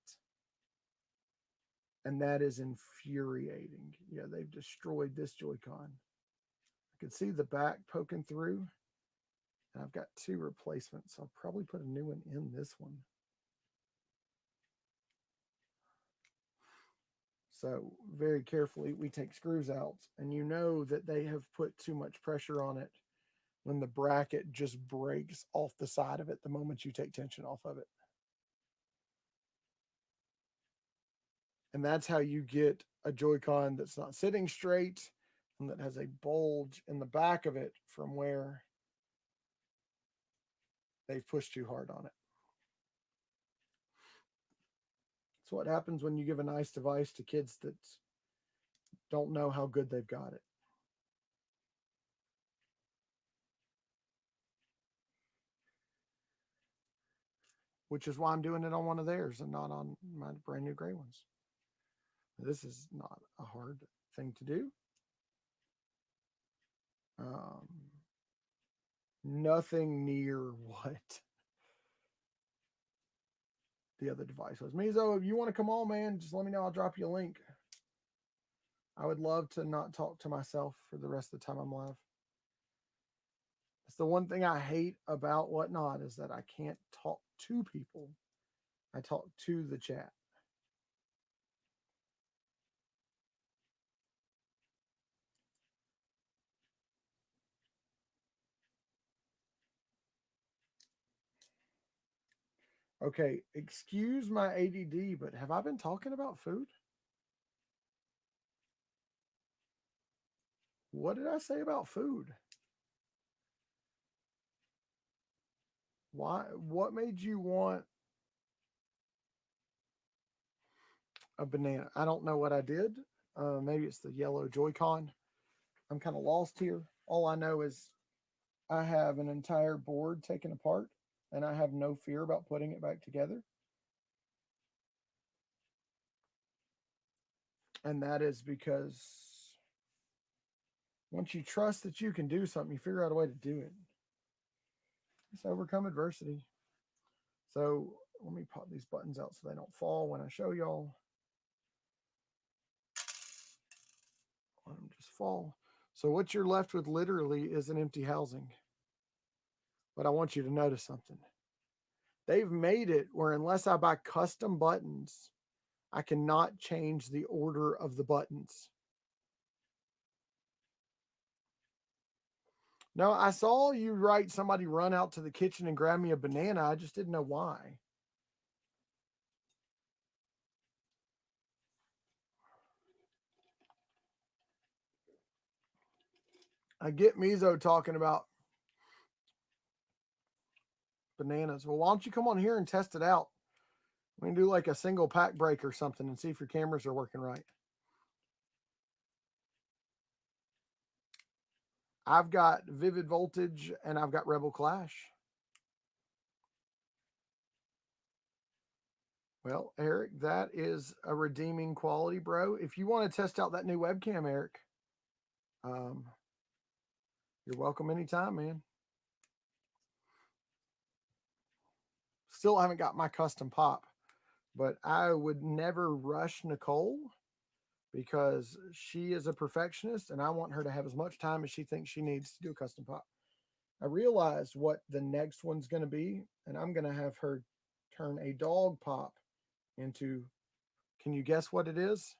And that is infuriating. Yeah, they've destroyed this Joy-Con. I can see the back poking through. And I've got two replacements. So I'll probably put a new one in this one. So very carefully, we take screws out, and you know that they have put too much pressure on it when the bracket just breaks off the side of it the moment you take tension off of it. And that's how you get a Joy-Con that's not sitting straight and that has a bulge in the back of it from where they've pushed too hard on it. It's what happens when you give a nice device to kids that don't know how good they've got it. Which is why I'm doing it on one of theirs and not on my brand new gray ones. This is not a hard thing to do. Nothing near what the other device was. Mizo, if you want to come on, man, just let me know. I'll drop you a link. I would love to not talk to myself for the rest of the time I'm live. It's the one thing I hate about Whatnot is that I can't talk to people. I talk to the chat. Okay, excuse my ADD, but have I been talking about food? What did I say about food? Why? What made you want a banana? I don't know what I did. Maybe it's the yellow Joy-Con. I'm kind of lost here. All I know is I have an entire board taken apart and I have no fear about putting it back together. And that is because once you trust that you can do something, you figure out a way to do it. Just overcome adversity. So let me pop these buttons out so they don't fall when I show y'all. Let them just fall. So what you're left with literally is an empty housing. But I want you to notice something. They've made it where unless I buy custom buttons, I cannot change the order of the buttons. No, I saw you write somebody run out to the kitchen and grab me a banana. I just didn't know why. I get Mizo talking about bananas. Well, why don't you come on here and test it out? We can do like a single pack break or something and see if your cameras are working right. I've got Vivid Voltage and I've got Rebel Clash. Well, Eric, that is a redeeming quality, bro. If you want to test out that new webcam, Eric, you're welcome anytime, man. Still haven't got my custom pop, but I would never rush Nicole because she is a perfectionist and I want her to have as much time as she thinks she needs to do a custom pop. I realized what the next one's going to be, and I'm going to have her turn a dog pop into, can you guess what it is?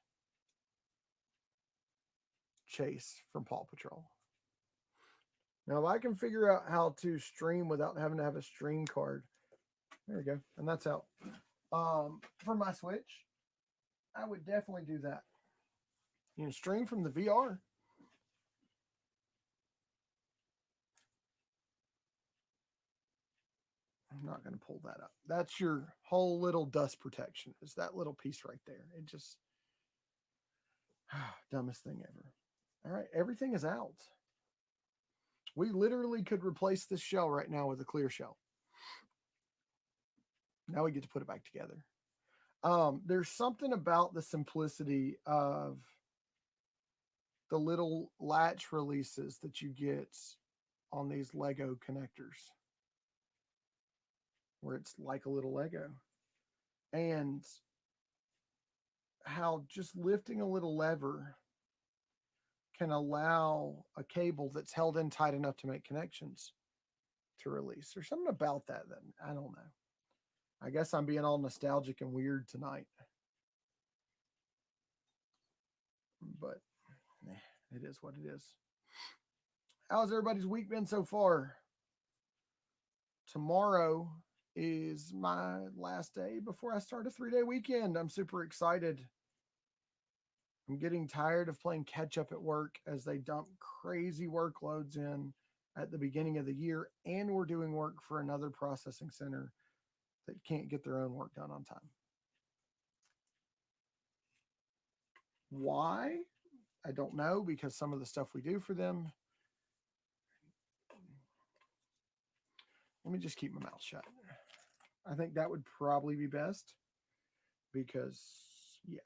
Chase from Paw Patrol. Now, if I can figure out how to stream without having to have a stream card, there we go. And that's out. For my Switch, I would definitely do that. You can stream from the VR. I'm not going to pull that up. That's your whole little dust protection. Is that little piece right there. It just, dumbest thing ever. All right, everything is out. We literally could replace this shell right now with a clear shell. Now we get to put it back together. There's something about the simplicity of the little latch releases that you get on these Lego connectors, where it's like a little Lego. And how just lifting a little lever can allow a cable that's held in tight enough to make connections to release. There's something about that I don't know. I guess I'm being all nostalgic and weird tonight. But it is what it is. How's everybody's week been so far? Tomorrow is my last day before I start a 3-day weekend. I'm super excited. I'm getting tired of playing catch up at work as they dump crazy workloads in at the beginning of the year, and we're doing work for another processing center that can't get their own work done on time. Why? I don't know, because some of the stuff we do for them. Let me just keep my mouth shut. I think that would probably be best because, yeah.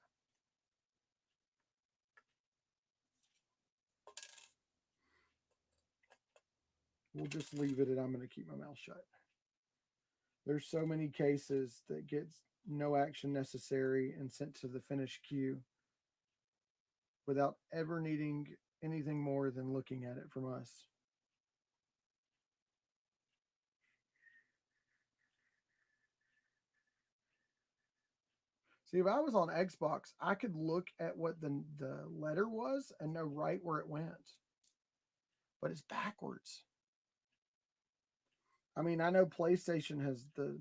We'll just leave it and I'm going to keep my mouth shut. There's so many cases that get no action necessary and sent to the finish queue without ever needing anything more than looking at it from us. See, if I was on Xbox, I could look at what the letter was and know right where it went. But it's backwards. I mean, I know PlayStation has the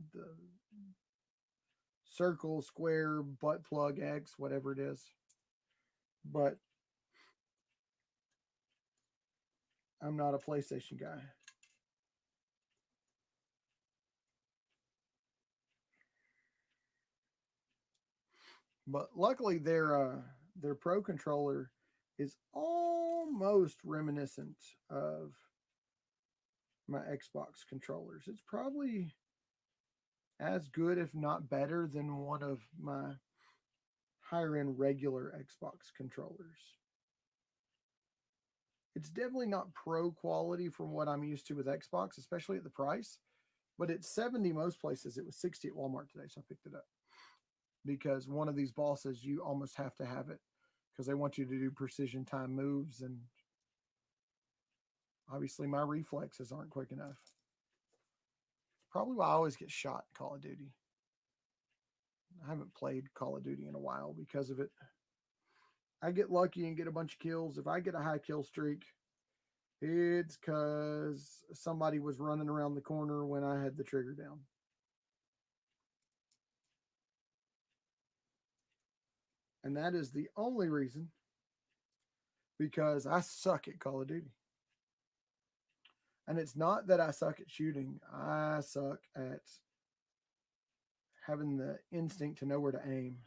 circle, square, butt plug, X, whatever it is. But I'm not a PlayStation guy. But luckily, their Pro controller is almost reminiscent of my Xbox controllers. It's probably as good, if not better, than one of my higher end regular Xbox controllers. It's definitely not pro quality from what I'm used to with Xbox, especially at the price, but it's 70 most places. It was 60 at Walmart today, so I picked it up because one of these bosses, you almost have to have it because they want you to do precision time moves, and obviously my reflexes aren't quick enough. It's probably why I always get shot in Call of Duty. I haven't played Call of Duty in a while because of it. I get lucky and get a bunch of kills. If I get a high kill streak, it's because somebody was running around the corner when I had the trigger down. And that is the only reason, because I suck at Call of Duty. And it's not that I suck at shooting, I suck at having the instinct to know where to aim.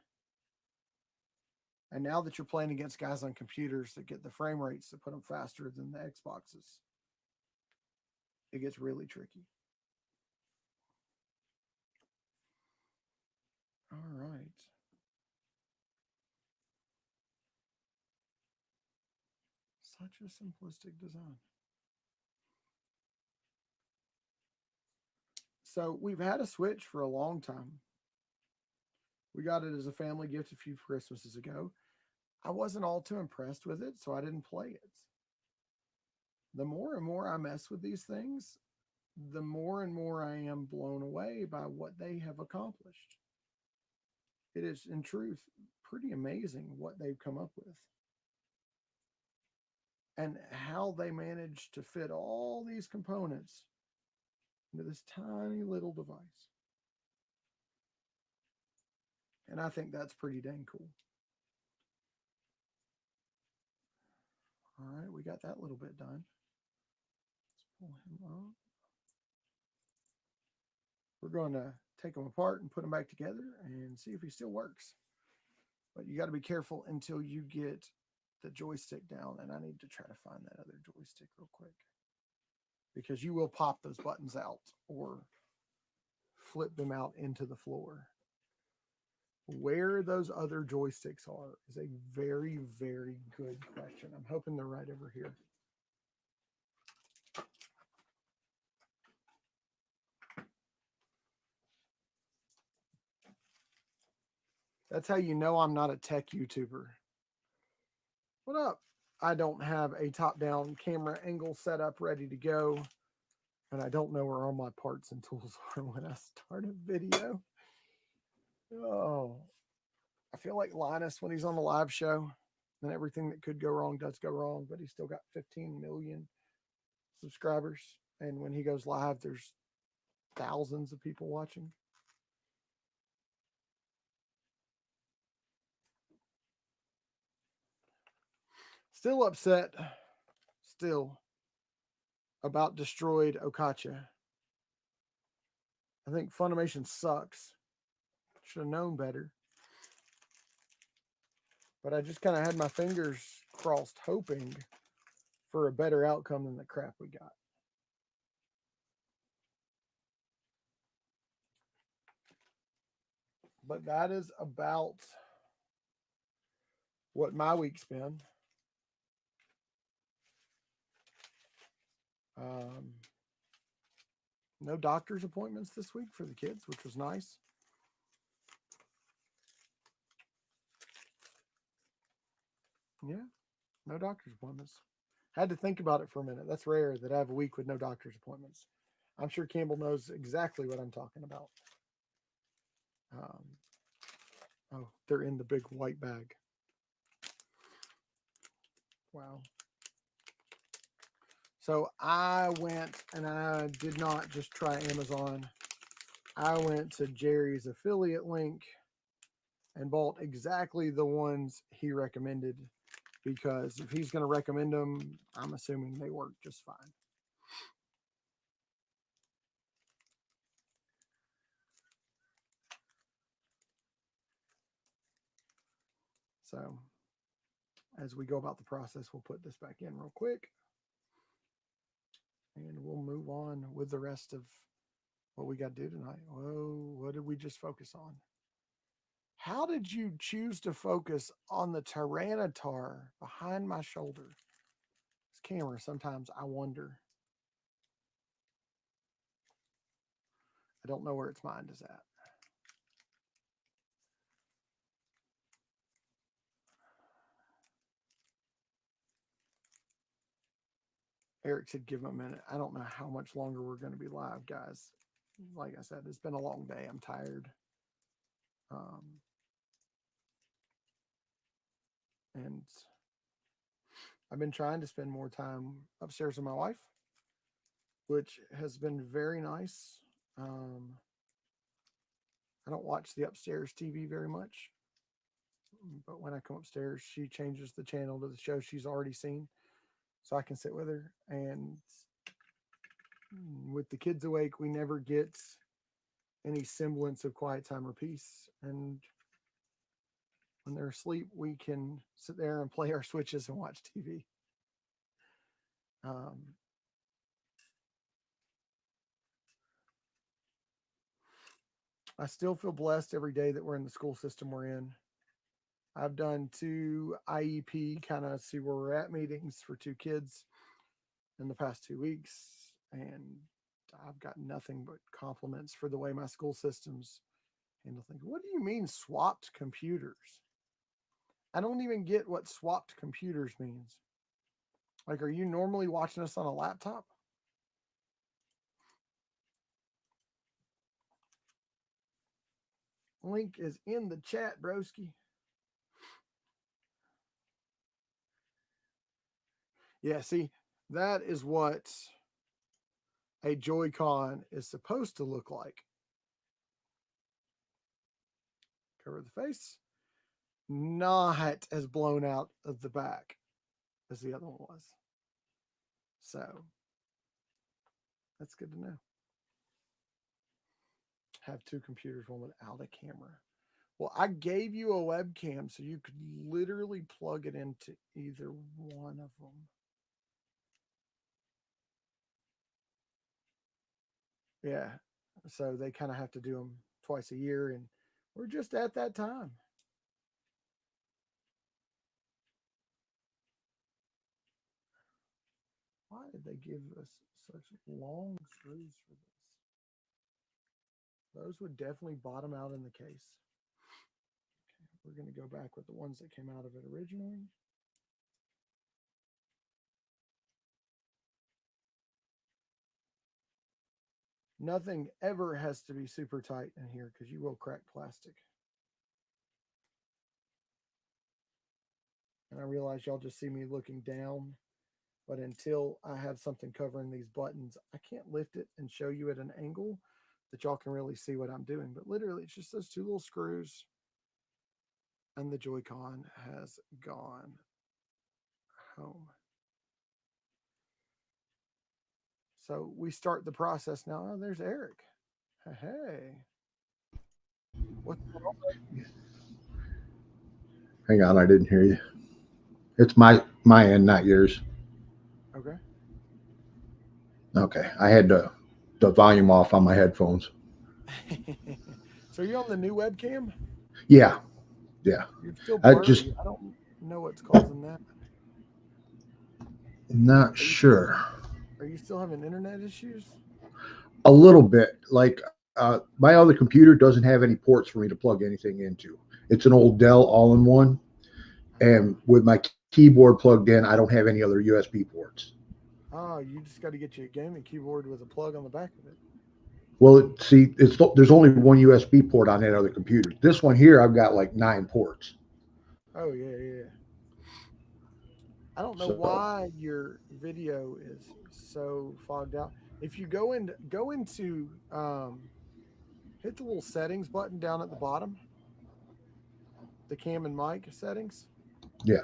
And now that you're playing against guys on computers that get the frame rates that put them faster than the Xboxes, it gets really tricky. All right. Such a simplistic design. So we've had a Switch for a long time. We got it as a family gift a few Christmases ago. I wasn't all too impressed with it, so I didn't play it. The more and more I mess with these things, the more and more I am blown away by what they have accomplished. It is, in truth, pretty amazing what they've come up with and how they managed to fit all these components into this tiny little device. And I think that's pretty dang cool. All right, we got that little bit done. Let's pull him up. We're going to take them apart and put them back together and see if he still works. But you got to be careful until you get the joystick down. And I need to try to find that other joystick real quick, because you will pop those buttons out or flip them out into the floor. Where those other joysticks are is a very, very good question. I'm hoping they're right over here. That's how you know I'm not a tech YouTuber. What up? I don't have a top-down camera angle set up ready to go, and I don't know where all my parts and tools are when I start a video. Oh, I feel like Linus when he's on the live show, and everything that could go wrong does go wrong, but he's still got 15 million subscribers, and when he goes live, there's thousands of people watching. Still upset, still, about destroyed Okacha. I think Funimation sucks. Should have known better. But I just kind of had my fingers crossed, hoping for a better outcome than the crap we got. But that is about what my week's been. No doctor's appointments this week for the kids, which was nice. Yeah, no doctor's appointments. Had to think about it for a minute. That's rare that I have a week with no doctor's appointments. I'm sure Campbell knows exactly what I'm talking about. Oh, they're in the big white bag. Wow. So I went, and I did not just try Amazon. I went to Jerry's affiliate link and bought exactly the ones he recommended, because if he's going to recommend them, I'm assuming they work just fine. So as we go about the process, we'll put this back in real quick, and we'll move on with the rest of what we got to do tonight. Whoa, what did we just focus on? How did you choose to focus on the Tyranitar behind my shoulder? This camera, sometimes I wonder. I don't know where its mind is at. Eric said, give him a minute. I don't know how much longer we're going to be live, guys. Like I said, it's been a long day. I'm tired. And I've been trying to spend more time upstairs with my wife, which has been very nice. I don't watch the upstairs TV very much, but when I come upstairs, she changes the channel to the show she's already seen so I can sit with her. And with the kids awake, we never get any semblance of quiet time or peace. And when they're asleep, we can sit there and play our Switches and watch TV. I still feel blessed every day that we're in the school system we're in. I've done 2 IEP kind of see where we're at meetings for 2 kids in the past 2 weeks. And I've got nothing but compliments for the way my school systems handle things. What do you mean swapped computers? I don't even get what swapped computers means. Like, are you normally watching us on a laptop? Link is in the chat, broski. Yeah, see, that is what a Joy-Con is supposed to look like. Cover the face. Not as blown out of the back as the other one was. So that's good to know. Have 2 computers, one without a camera. Well, I gave you a webcam so you could literally plug it into either one of them. Yeah. So they kind of have to do them twice a year, and we're just at that time. Why did they give us such long screws for this? Those would definitely bottom out in the case. Okay, we're going to go back with the ones that came out of it originally. Nothing ever has to be super tight in here because you will crack plastic. And I realize y'all just see me looking down, but until I have something covering these buttons, I can't lift it and show you at an angle that y'all can really see what I'm doing. But literally, it's just those 2 little screws, and the Joy-Con has gone home. So we start the process now. Oh, there's Eric. Hey. What's going on? Hang on, I didn't hear you. It's my end, not yours. Okay. Okay, I had the volume off on my headphones. So you're on the new webcam? Yeah, yeah. You're still I just blurry. I don't know what's causing that. not Are you, sure. are you still having internet issues? A little bit. Like my other computer doesn't have any ports for me to plug anything into. It's an old Dell all-in-one, and with my keyboard plugged in, I don't have any other USB ports. Oh, you just got to get you a gaming keyboard with a plug on the back of it. Well, see, there's only one USB port on that other computer. This one here, I've got like 9 ports. Oh, yeah, yeah. I don't know So why your video is so fogged out. If you go into hit the little settings button down at the bottom, the cam and mic settings. yeah,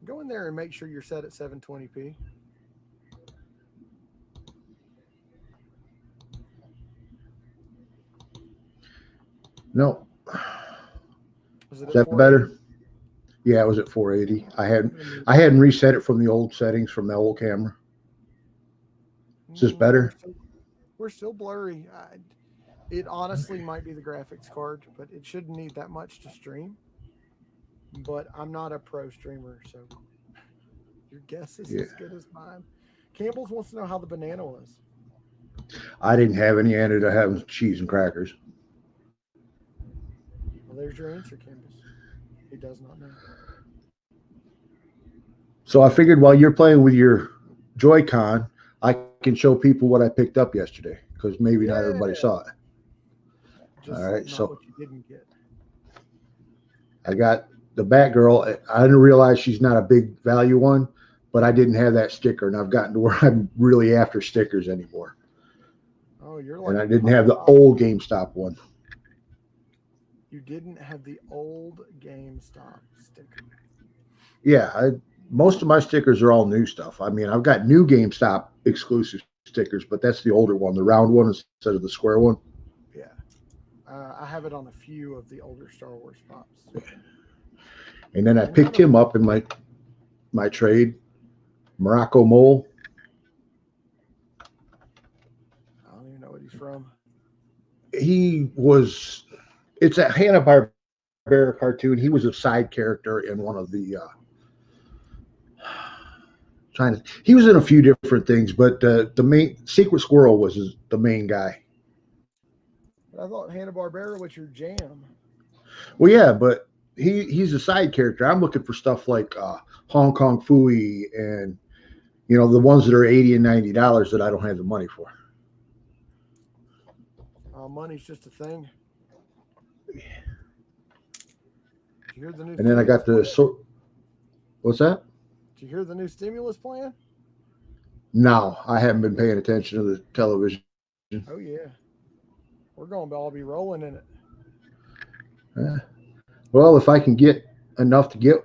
Go in there and make sure you're set at 720p. no, Was it is at that 480? better? Yeah, it was at 480. I hadn't reset it from the old settings from the old camera. Is this Mm, we're better? still we're still blurry. It honestly might be the graphics card, but it shouldn't need that much to stream. But I'm not a pro streamer, so your guess is Yeah, as good as mine. Campbell's wants to know how the banana was. I didn't have any. I ended up having cheese and crackers. Well, there's your answer, Campbell's. He does not know. So I figured while you're playing with your Joy-Con, I can show people what I picked up yesterday because maybe not Yeah, everybody saw it. All just right, not so what you didn't get. I got the Batgirl. I didn't realize she's not a big value one, but I didn't have that sticker, and I've gotten to where I'm really after stickers anymore. Oh, you're And like I didn't Hot have the Topic. old GameStop one. You didn't have the old GameStop sticker. Yeah, most of my stickers are all new stuff. I mean, I've got new GameStop exclusive stickers, but that's the older one, the round one instead of the square one. Yeah. I have it on a few of the older Star Wars pops. And then I And none picked of him them, up in my trade, Morocco Mole. I don't even know what he's from. He was. It's a Hanna Barbera cartoon. He was a side character in one of the. Trying to. He was in a few different things, but the main Secret Squirrel was the main guy. But I thought Hanna Barbera was your jam. Well, yeah, but he's a side character. I'm looking for stuff like Hong Kong Fooey and the ones that are $80 and $90 that I don't have the money for. Money's just a thing. Did you hear the new And then I stimulus got the plan? so. What's that? Did you hear the new stimulus plan? No, I haven't been paying attention to the television. Oh yeah, we're going to all be rolling in it. Uh, well, if I can get enough to get,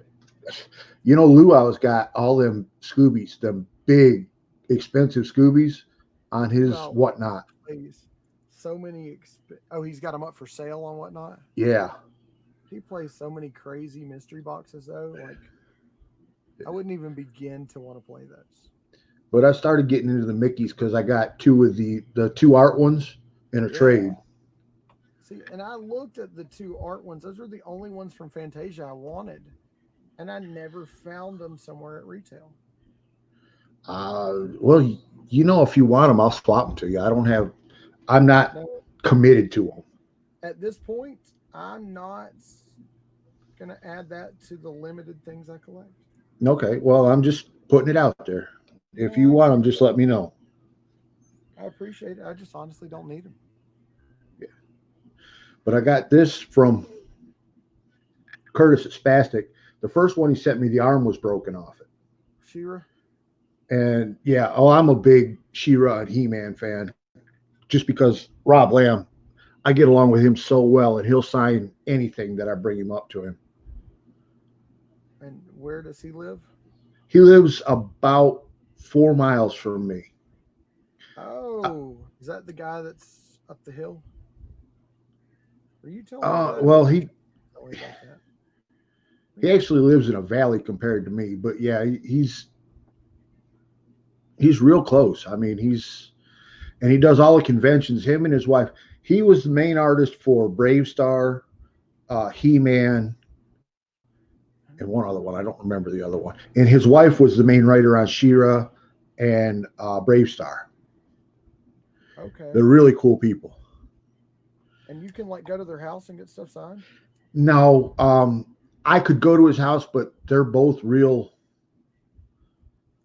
Luau's got all them Scoobies, them big, expensive Scoobies on his Luau whatnot. plays so many. Oh, he's got them up for sale on whatnot. Yeah. He plays so many crazy mystery boxes though. Like I wouldn't even begin to want to play those. But I started getting into the Mickeys because I got two of the two art ones in a Yeah. trade. See, and I looked at the two art ones. Those were the only ones from Fantasia I wanted, and I never found them somewhere at retail. Well, if you want them, I'll swap them to you. I'm not Now, committed to them. at this point, I'm not gonna add that to the limited things I collect. Okay. Well, I'm just putting it out there. If No, you want them, just let me know. I appreciate it. I just honestly don't need them. But I got this from Curtis at Spastic. The first one he sent me, the arm was broken off it. Shira. And yeah, I'm a big She-Ra and He-Man fan just because Rob Lamb, I get along with him so well and he'll sign anything that I bring him up to him. And where does he live? He lives about 4 miles from me. Oh, is that the guy that's up the hill? Were you telling me that? Well, Tell me about that. he actually lives in a valley compared to me, but yeah, he's real close. I mean, he does all the conventions. Him and his wife. He was the main artist for Brave Star, He-Man, and one other one. I don't remember the other one. And his wife was the main writer on She-Ra and Brave Star. Okay. They're really cool people. And you can like go to their house and get stuff signed? No, I could go to his house, but they're both real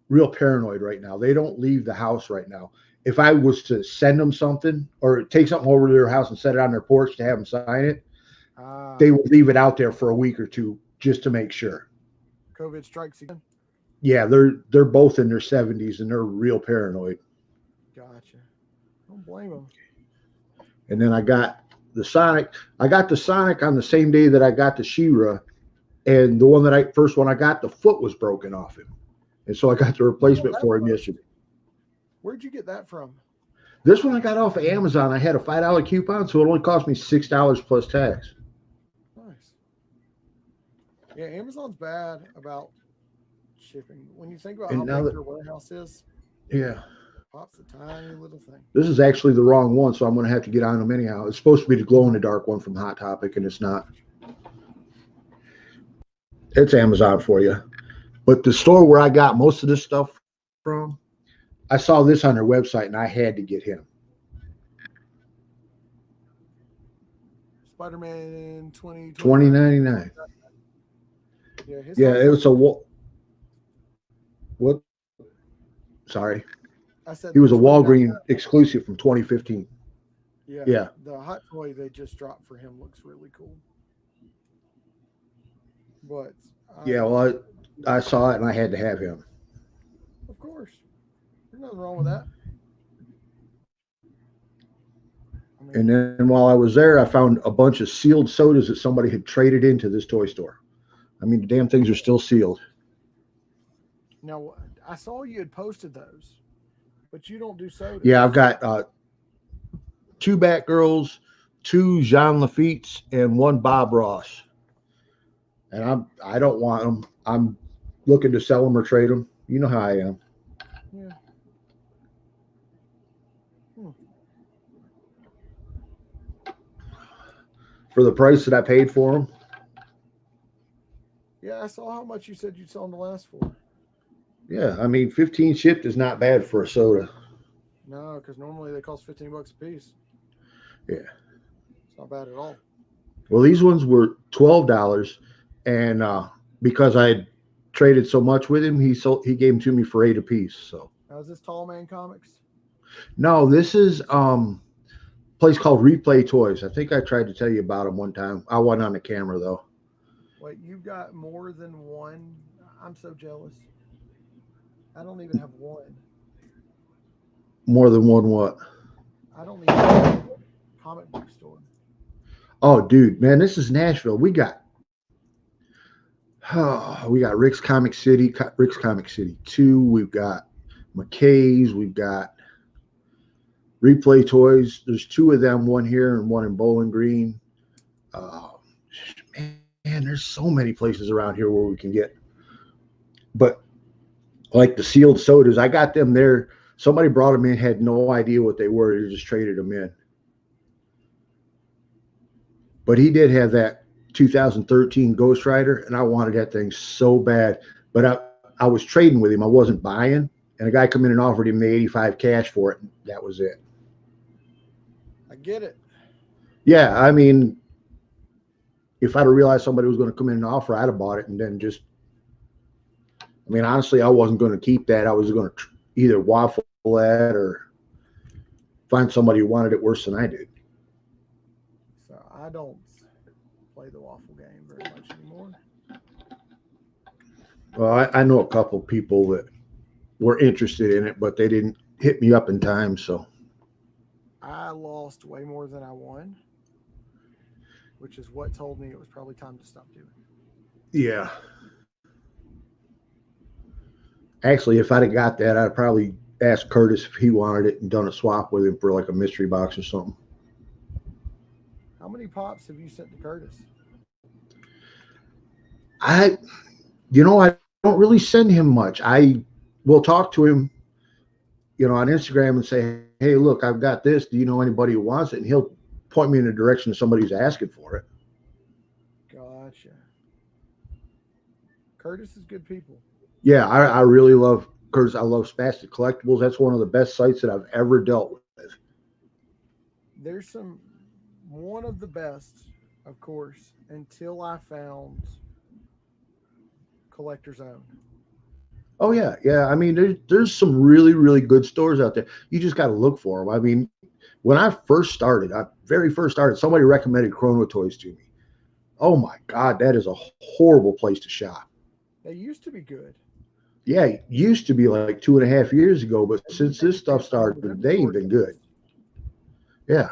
paranoid right now. They don't leave the house right now. If I was to send them something or take something over to their house and set it on their porch to have them sign it, they would leave it out there for a week or two just to make sure. COVID strikes again. Yeah, they're both in their 70s and they're real paranoid. Gotcha. Don't blame them. And then I got the Sonic. I got the Sonic on the same day that I got the She-Ra, and the one that first one I got, the foot was broken off him, and so I got the replacement for him yesterday. Where'd you get that from? This one I got off of Amazon. I had a $5 coupon, so it only cost me $6 plus tax. Nice. Yeah, Amazon's bad about shipping. When you think about And how now big that- their warehouse is, Yeah. Pop's a tiny little thing. This is actually the wrong one, so I'm going to have to get on them anyhow. It's supposed to be the glow in the dark one from Hot Topic, and it's not. It's Amazon for you. But the store where I got most of this stuff from, I saw this on their website, and I had to get him. Spider-Man 2029. $20.99. Yeah, it was a what? Sorry, I said he was a the Walgreens exclusive from 2015. Yeah. The hot toy they just dropped for him looks really cool. But Yeah, well, I saw it and I had to have him. Of course, there's nothing wrong with that. I mean, And then while I was there, I found a bunch of sealed sodas that somebody had traded into this toy store. I mean, the damn things are still sealed. Now, I saw you had posted those, but you don't do sodas. Yeah, I've got 2 Batgirls, 2 Jean Lafitte's, and 1 Bob Ross. And I don't want them. I'm looking to sell them or trade them. You know how I am. Yeah. For the price that I paid for them. Yeah, I saw how much you said you'd sell them the last for. Yeah, I mean, 15 shipped is not bad for a soda. No, because normally they cost $15 a piece. Yeah. It's not bad at all. Well, these ones were $12, and because I had traded so much with him, he gave them to me for $8 a piece. So. Now, is this Tall Man Comics? No, this is a place called Replay Toys. I think I tried to tell you about them one time. I wasn't on the camera though. Wait, you've got more than one? I'm so jealous. I don't even have one. More than one what? I don't even have a comic book store. Oh, dude, man, this is Nashville. We got Rick's Comic City, Rick's Comic City 2. We've got McKay's. We've got Replay Toys. There's 2 of them, one here and one in Bowling Green. Man, there's so many places around here where we can get. But like the sealed sodas, I got them there. Somebody brought them in, had no idea what they were. They just traded them in. But he did have that 2013 Ghost Rider, and I wanted that thing so bad. But I was trading with him. I wasn't buying. And a guy come in and offered him the 85 cash for it. And that was it. I get it. Yeah, I mean, if I'd have realized somebody was going to come in and offer, I'd have bought it and then just. I mean, honestly, I wasn't going to keep that. I was going to either waffle that or find somebody who wanted it worse than I did. So I don't play the waffle game very much anymore. Well, I know a couple people that were interested in it, but they didn't hit me up in time. So I lost way more than I won, which is what told me it was probably time to stop doing it. Yeah. Actually, if I'd have got that, I'd probably asked Curtis if he wanted it and done a swap with him for like a mystery box or something. How many pops have you sent to Curtis? I don't really send him much. I will talk to him, on Instagram and say, hey, look, I've got this. Do you know anybody who wants it? And he'll point me in the direction of somebody who's asking for it. Gotcha. Curtis is good people. Yeah, I really love Curtis. I love Spastic Collectibles. That's one of the best sites that I've ever dealt with. There's one of the best, of course, until I found Collector's Own. Oh yeah. I mean, there's some really, really good stores out there. You just got to look for them. I mean, when I very first started, somebody recommended Chrono Toys to me. Oh my God, that is a horrible place to shop. They used to be good. Yeah, it used to be like 2.5 years ago, but since this stuff started, they ain't been good. Yeah.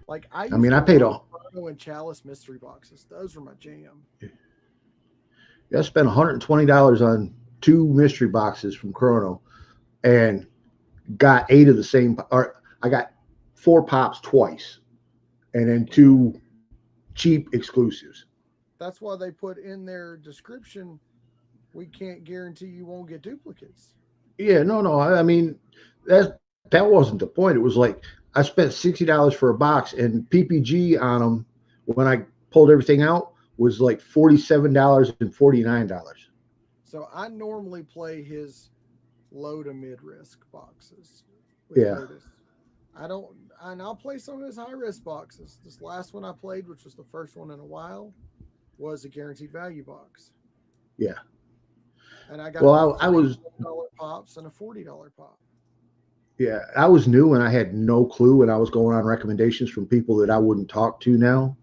Like I paid all Chrono and Chalice mystery boxes. Those were my jam. Yeah, I spent $120 on 2 mystery boxes from Chrono and got 8 of the same, or I got 4 pops twice and then 2 cheap exclusives. That's why they put in their description, we can't guarantee you won't get duplicates. Yeah, no. I mean, that wasn't the point. It was like I spent $60 for a box, and PPG on them when I pulled everything out was like $47 and $49. So I normally play his low to mid risk boxes with Yeah, Curtis. I don't, and I'll play some of his high risk boxes. This last one I played, which was the first one in a while, was a guaranteed value box, yeah. and I got Well, I three was $10 pops and a $40 pop. yeah, I was new and I had no clue, and I was going on recommendations from people that I wouldn't talk to now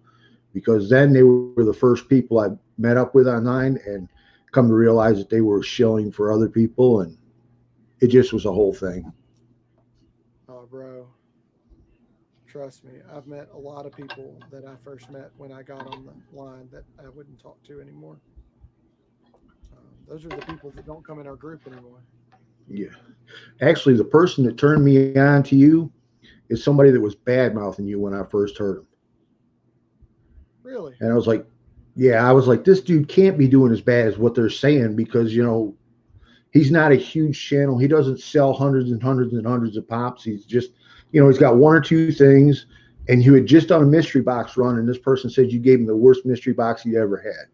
because then they were the first people I met up with online, and come to realize that they were shilling for other people, and it just was a whole thing. Oh, bro, trust me, I've met a lot of people that I first met when I got on the line that I wouldn't talk to anymore. Those are the people that don't come in our group anymore. Yeah. Actually, the person that turned me on to you is somebody that was bad mouthing you when I first heard him. Really? And I was like, yeah, I was like, this dude can't be doing as bad as what they're saying because, he's not a huge channel. He doesn't sell hundreds and hundreds and hundreds of pops. He's just, he's got one or two things. And you had just done a mystery box run, and this person said you gave him the worst mystery box he ever had.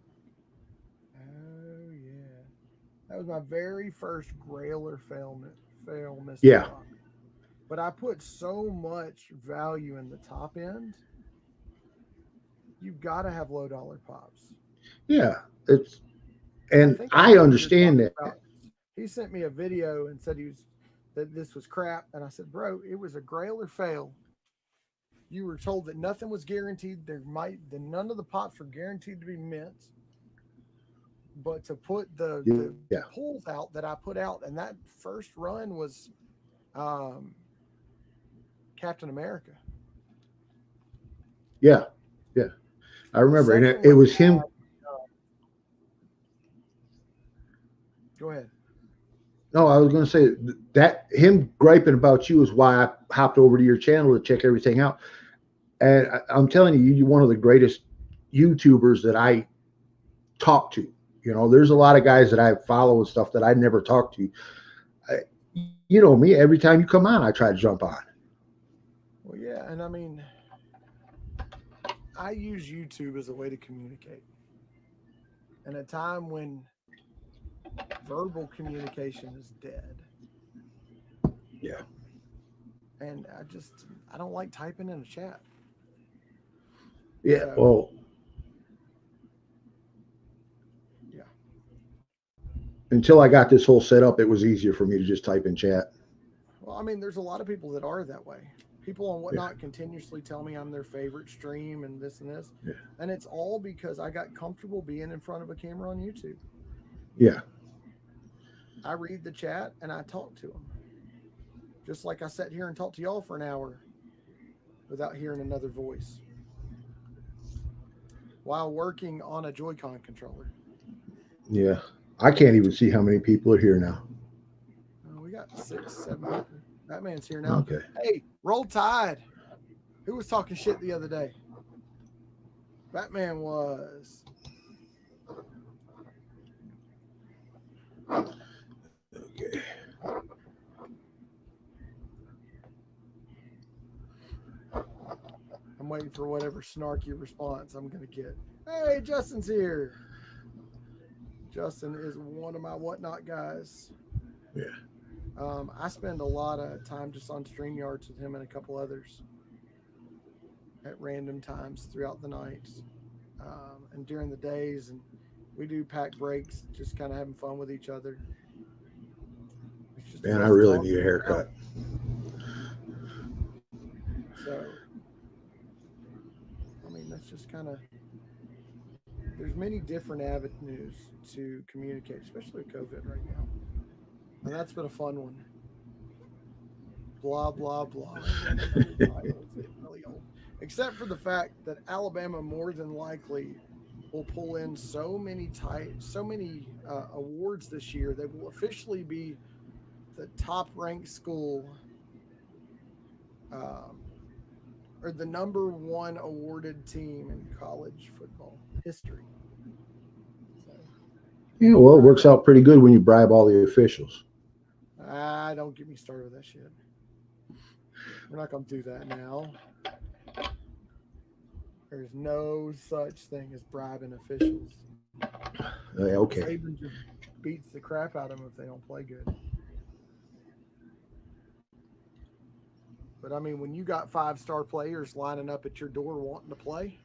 Oh yeah, that was my very first Grailer fail mystery Yeah. box. But I put so much value in the top end. You've got to have low dollar pops. Yeah. It's, I and think I I know what you're understand talking that. about. He sent me a video and said that this was crap, and I said, bro, it was a Grailer fail. You were told that nothing was guaranteed. None of the pops were guaranteed to be mints. But to put the Yeah. pulls out that I put out, and that first run was um, Captain America. Yeah. Yeah. I The remember. And second it one, was him. go ahead. No, I was going to say that him griping about you is why I hopped over to your channel to check everything out. And I'm telling you, you're one of the greatest YouTubers that I talk to. There's a lot of guys that I follow and stuff that I never talk to. I, you know me, every time you come on, I try to jump on. Well, yeah, and I mean, I use YouTube as a way to communicate. In a time when verbal communication is dead, Yeah. and I don't like typing in a chat. Yeah. So Well, yeah, until I got this whole set up, it was easier for me to just type in chat. well, I mean, there's a lot of people that are that way. People on Yeah. Whatnot continuously tell me I'm their favorite stream and this and this, Yeah. and it's all because I got comfortable being in front of a camera on YouTube. Yeah. I read the chat and I talk to them, just like I sat here and talked to y'all for an hour without hearing another voice while working on a Joy-Con controller. Yeah. I can't even see how many people are here now. We got 6, 7 people. Batman's here now. Okay. Hey, roll tide. Who was talking shit the other day? Batman was. Okay. I'm waiting for whatever snarky response I'm going to get. Hey, Justin's here. Justin is one of my Whatnot guys. Yeah. I spend a lot of time just on StreamYards with him and a couple others at random times throughout the nights and during the days. And we do pack breaks, just kind of having fun with each other. Man, I really need a haircut. So, I mean, that's just kind of, there's many different avenues to communicate, especially with COVID right now. And that's been a fun one. Blah, blah, blah. Really old. Except for the fact that Alabama more than likely will pull in so many awards this year. They will officially be the top ranked school or the number one awarded team in college football history. So, Yeah, well, it works out pretty good when you bribe all the officials. Don't get me started with that shit. We're not going to do that now. There's no such thing as bribing officials. Okay. Saban just beats the crap out of them if they don't play good. But I mean, when you got 5-star players lining up at your door wanting to play,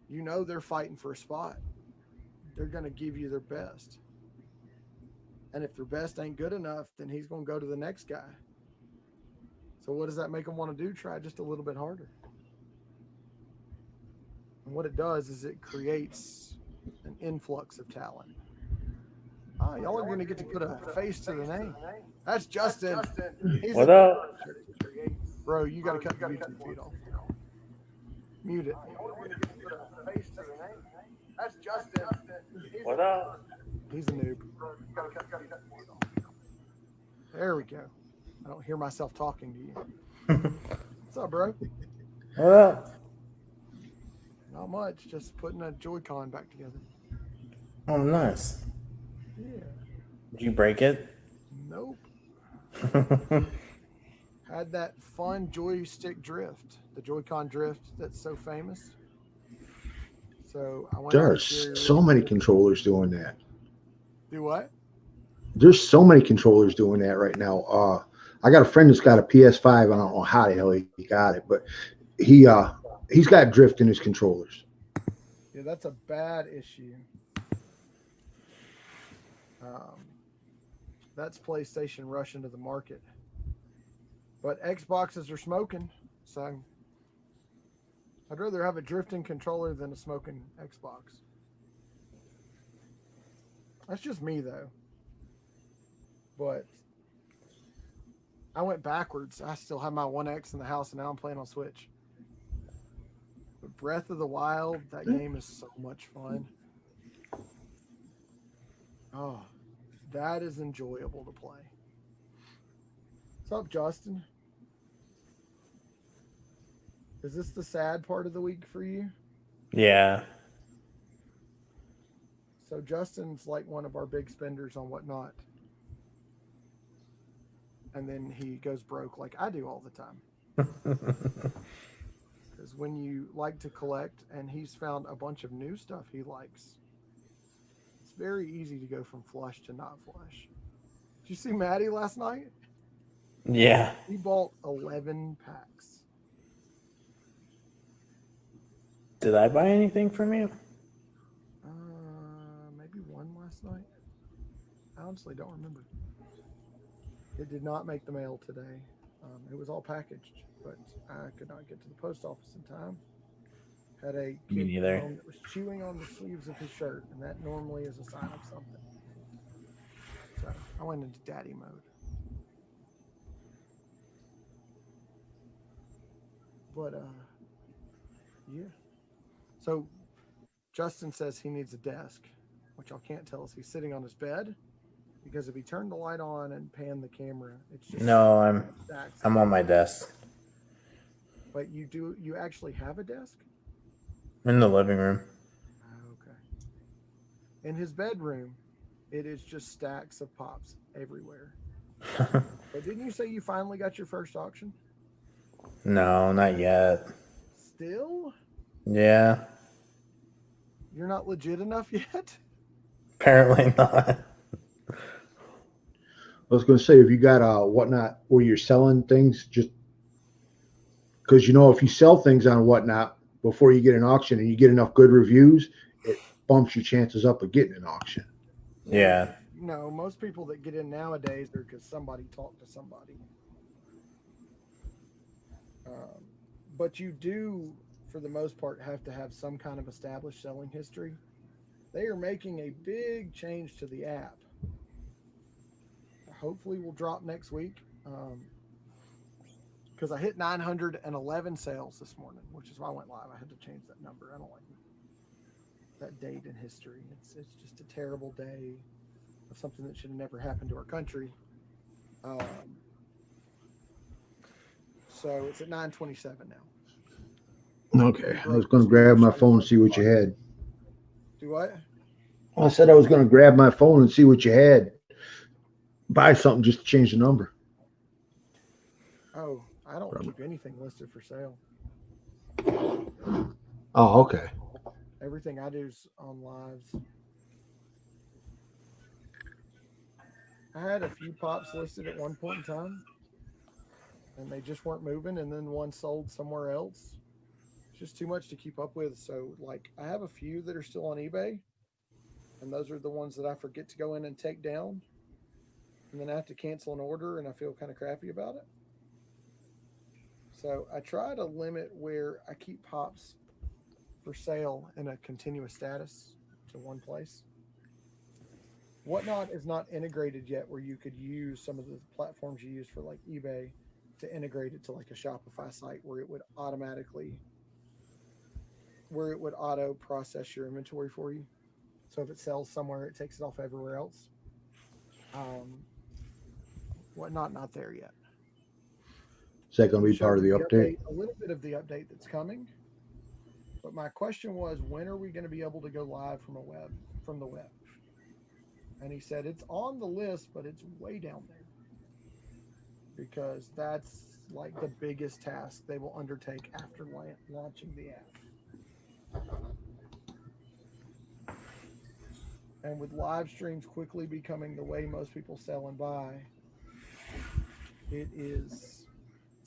you know they're fighting for a spot. They're going to give you their best. And if their best ain't good enough, then he's going to go to the next guy. So what does that make him want to do? Try just a little bit harder. And what it does is it creates an influx of talent. Oh, y'all are going to get to put a face to the name. That's Justin. What up? Bro, you got to cut your YouTube feed off. Mute it. That's Justin. What up? He's a noob. There we go. I don't hear myself talking to you. What's up, bro? What up? Not much. Just putting a Joy-Con back together. Oh, nice. Yeah. Did you break it? Nope. Had that fun joystick drift, the Joy-Con drift that's so famous. So I went. There's so many controllers doing that. Do what? There's so many controllers doing that right now. I got a friend that's got a PS5. I don't know how the hell he got it, but he's got drift in his controllers. Yeah, that's a bad issue. That's PlayStation rushing to the market. But Xboxes are smoking, so I'd rather have a drifting controller than a smoking Xbox. That's just me, though. But I went backwards. I still have my 1X in the house, and now I'm playing on Switch. But Breath of the Wild, that game is so much fun. Oh, that is enjoyable to play. What's up, Justin? Is this the sad part of the week for you? Yeah. So Justin's like one of our big spenders on Whatnot. And then he goes broke like I do all the time. Because when you like to collect and he's found a bunch of new stuff he likes, it's very easy to go from flush to not flush. Did you see Maddie last night? Yeah. He bought 11 packs. Did I buy anything from you? Maybe one last night. I honestly don't remember. It did not make the mail today. It was all packaged, but I could not get to the post office in time. Had a Me kid neither. home that was chewing on the sleeves of his shirt, and that normally is a sign of something. So I went into daddy mode. But yeah. So Justin says he needs a desk, which y'all can't tell us he's sitting on his bed, because if he turned the light on and panned the camera, it's just No, stacks. I'm on my desk. But you actually have a desk? In the living room. Okay. In his bedroom, it is just stacks of pops everywhere. But didn't you say you finally got your first auction? No, not yet. Still? Yeah. You're not legit enough yet? Apparently not. I was going to say, if you got a Whatnot where you're selling things, just because if you sell things on Whatnot before you get an auction and you get enough good reviews, it bumps your chances up of getting an auction. Yeah. No, most people that get in nowadays are because somebody talked to somebody. But you do, for the most part, have to have some kind of established selling history. They are making a big change to the app. Hopefully will drop next week. Because I hit 911 sales this morning, which is why I went live. I had to change that number. I don't like that date in history. It's just a terrible day of something that should have never happened to our country. So it's at 9:27 now. Okay. I was going to grab my phone and see what you had. Do what? I said I was going to grab my phone and see what you had. buy something just to change the number. Oh, I don't keep anything listed for sale. Oh, okay. Everything I do is on lives. I had a few pops listed at one point in time, and they just weren't moving, and then one sold somewhere else. It's just too much to keep up with. So, like, I have a few that are still on eBay, and those are the ones that I forget to go in and take down, and then I have to cancel an order, and I feel kind of crappy about it. So I try to limit where I keep pops for sale in a continuous status to one place. Whatnot is not integrated yet where you could use some of the platforms you use for like eBay to integrate it to like a Shopify site where it would auto process your inventory for you. So if it sells somewhere, it takes it off everywhere else. Whatnot not there yet. Is that going to be part of the update? A little bit of the update that's coming. But my question was, when are we going to be able to go live from the web? And he said it's on the list, but it's way down there because that's like the biggest task they will undertake after launching the app. And with live streams quickly becoming the way most people sell and buy, it is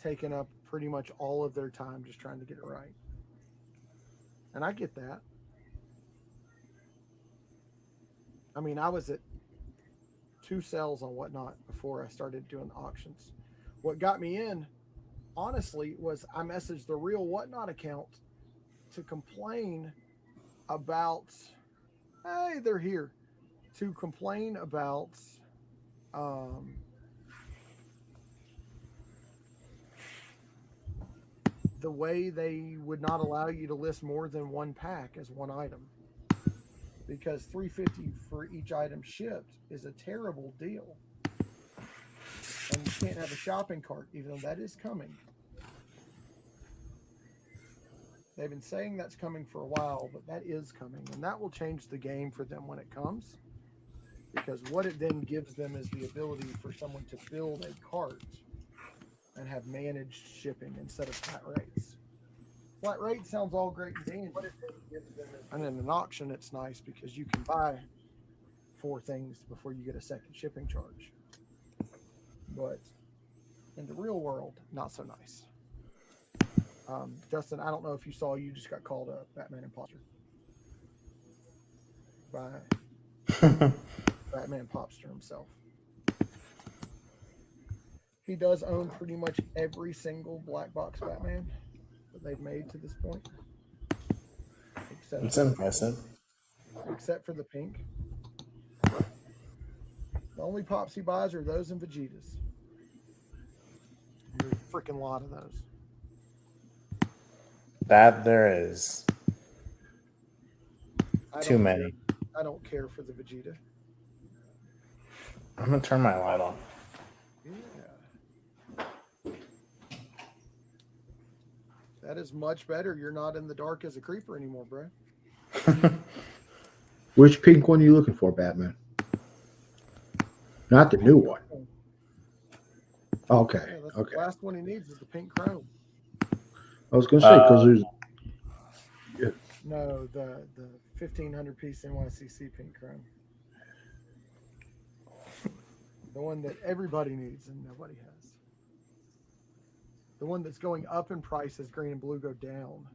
taking up pretty much all of their time just trying to get it right. And I get that. I mean, I was at 2 sales on Whatnot before I started doing auctions. What got me in, honestly, was I messaged the real Whatnot account to complain about, hey, they're here, to complain about the way they would not allow you to list more than one pack as one item, because $350 for each item shipped is a terrible deal, and you can't have a shopping cart, even though that is coming. They've been saying that's coming for a while, but that is coming, and that will change the game for them when it comes, because what it then gives them is the ability for someone to build a cart and have managed shipping instead of flat rates. Flat rate sounds all great and dandy. And in an auction, it's nice because you can buy 4 things before you get a second shipping charge. But in the real world, not so nice. Justin, I don't know if you saw, you just got called a Batman imposter by Batman Popster himself. He does own pretty much every single black box Batman that they've made to this point. It's impressive. Except for the pink. The only pops he buys are those and Vegetas. There's a freaking lot of those. That there is. Too many. I don't care for the Vegeta. I'm going to turn my light on. Yeah. That is much better. You're not in the dark as a creeper anymore, bro. Which pink one are you looking for, Batman? Not the new one. Okay. Yeah, that's Okay. The last one he needs is the pink chrome. I was going to say, because there's. No, the 1,500 piece NYCC pink chrome. The one that everybody needs and nobody has. The one that's going up in price as green and blue go down.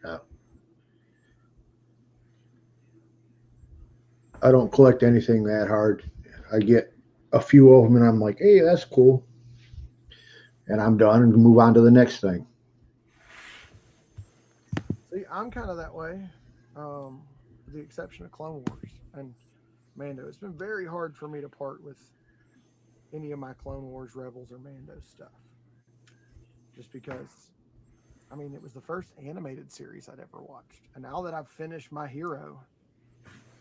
Yeah. I don't collect anything that hard. I get a few of them and I'm like, hey, that's cool. And I'm done and move on to the next thing. See, I'm kind of that way, with the exception of Clone Wars and Mando. It's been very hard for me to part with any of my Clone Wars, Rebels, or Mando stuff. Just because, I mean, it was the first animated series I'd ever watched. And now that I've finished My Hero,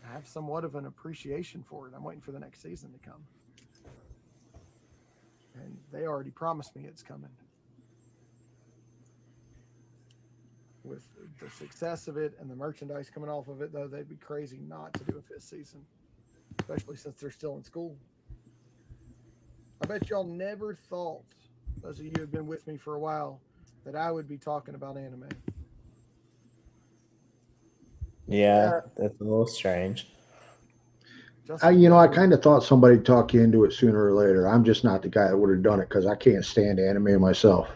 I have somewhat of an appreciation for it. I'm waiting for the next season to come. And they already promised me it's coming. With the success of it and the merchandise coming off of it, though, they'd be crazy not to do a 5th season. especially since they're still in school. I bet y'all never thought, those of you who have been with me for a while, that I would be talking about anime. Yeah, that's a little strange. I kind of thought somebody'd talk you into it sooner or later. I'm just not the guy that would have done it because I can't stand anime myself.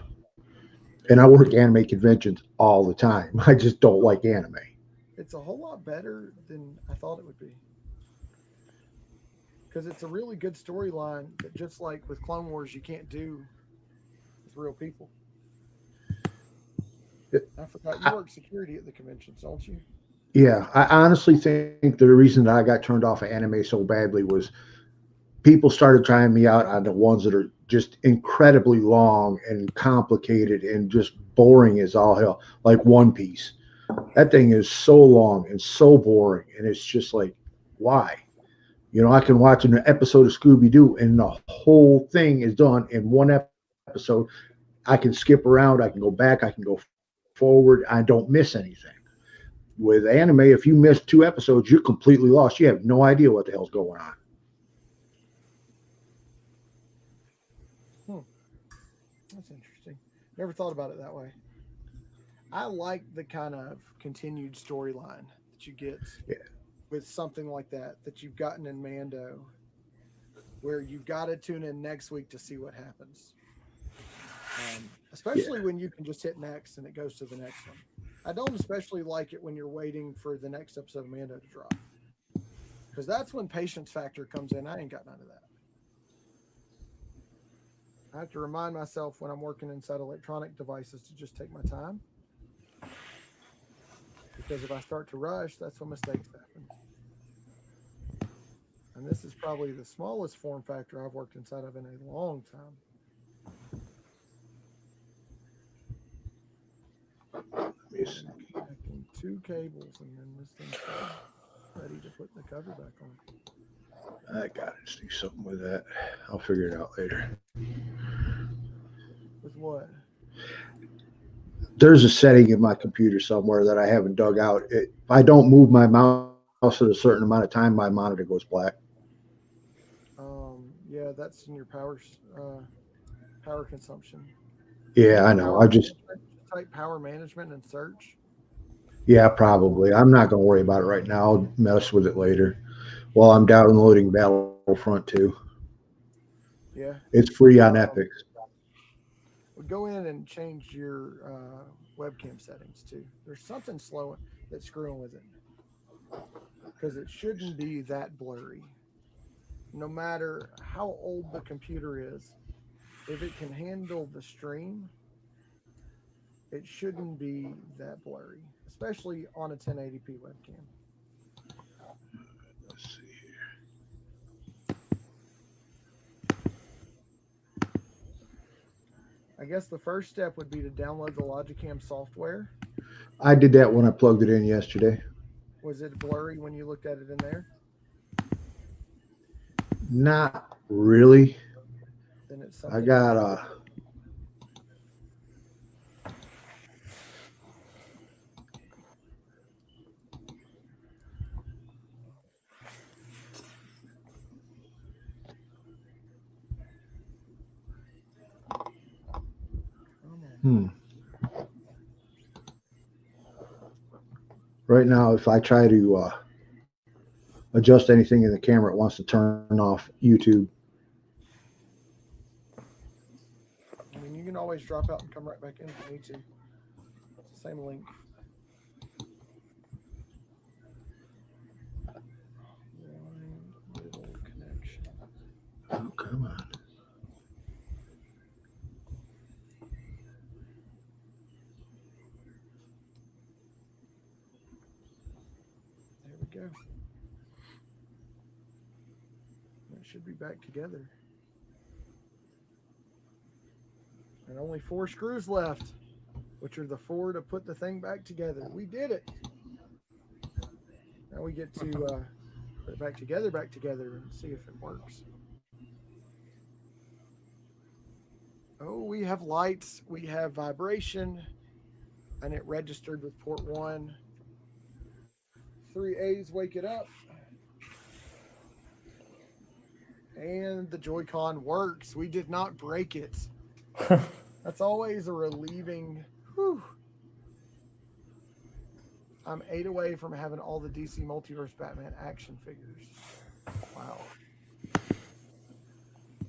And I work anime conventions all the time. I just don't like anime. It's a whole lot better than I thought it would be. Because it's a really good storyline that, just like with Clone Wars, you can't do with real people. I forgot you work security at the conventions, don't you? Yeah, I honestly think the reason that I got turned off of anime so badly was people started trying me out on the ones that are just incredibly long and complicated and just boring as all hell, like One Piece. That thing is so long and so boring, and it's just like, why? I can watch an episode of Scooby Doo, and the whole thing is done in one episode. I can skip around, I can go back, I can go forward. I don't miss anything. With anime, if you miss 2 episodes, you're completely lost. You have no idea what the hell's going on. That's interesting. Never thought about it that way. I like the kind of continued storyline that you get with something like that you've gotten in Mando, where you've got to tune in next week to see what happens. Especially when you can just hit next and it goes to the next one. I don't especially like it when you're waiting for the next episode of Mando to drop, because that's when patience factor comes in. I ain't got none of that. I have to remind myself when I'm working inside electronic devices to just take my time, because if I start to rush, that's when mistakes happen. And this is probably the smallest form factor I've worked inside of in a long time. Connecting 2 cables, and then this thing's ready to put the cover back on. I gotta do something with that. I'll figure it out later. With what? There's a setting in my computer somewhere that I haven't dug out. If I don't move my mouse at a certain amount of time, my monitor goes black. Yeah, that's in your power consumption. Yeah, I know. I just type power management and search. Yeah, probably. I'm not going to worry about it right now. I'll mess with it later. While I'm downloading Battlefront 2. Yeah. It's free on Epic. We'll go in and change your webcam settings too. There's something slow that's screwing with it, because it shouldn't be that blurry. No matter how old the computer is, if it can handle the stream, it shouldn't be that blurry, especially on a 1080p webcam. Let's see here. I guess the first step would be to download the Logicam software. I did that when I plugged it in yesterday. Was it blurry when you looked at it in there? Not really. Then it's I got Right now, if I try to adjust anything in the camera, it wants to turn off YouTube. I mean, you can always drop out and come right back in if you need to. It's the same link. One little connection. Oh, come on. There we go. It should be back together. And only 4 screws left, which are the 4 to put the thing back together. We did it. Now we get to put it back together and see if it works. Oh, we have lights, we have vibration, and it registered with port 1. 3 A's, wake it up. And the Joy-Con works. We did not break it. That's always a relieving. Whew. I'm 8 away from having all the DC Multiverse Batman action figures. Wow.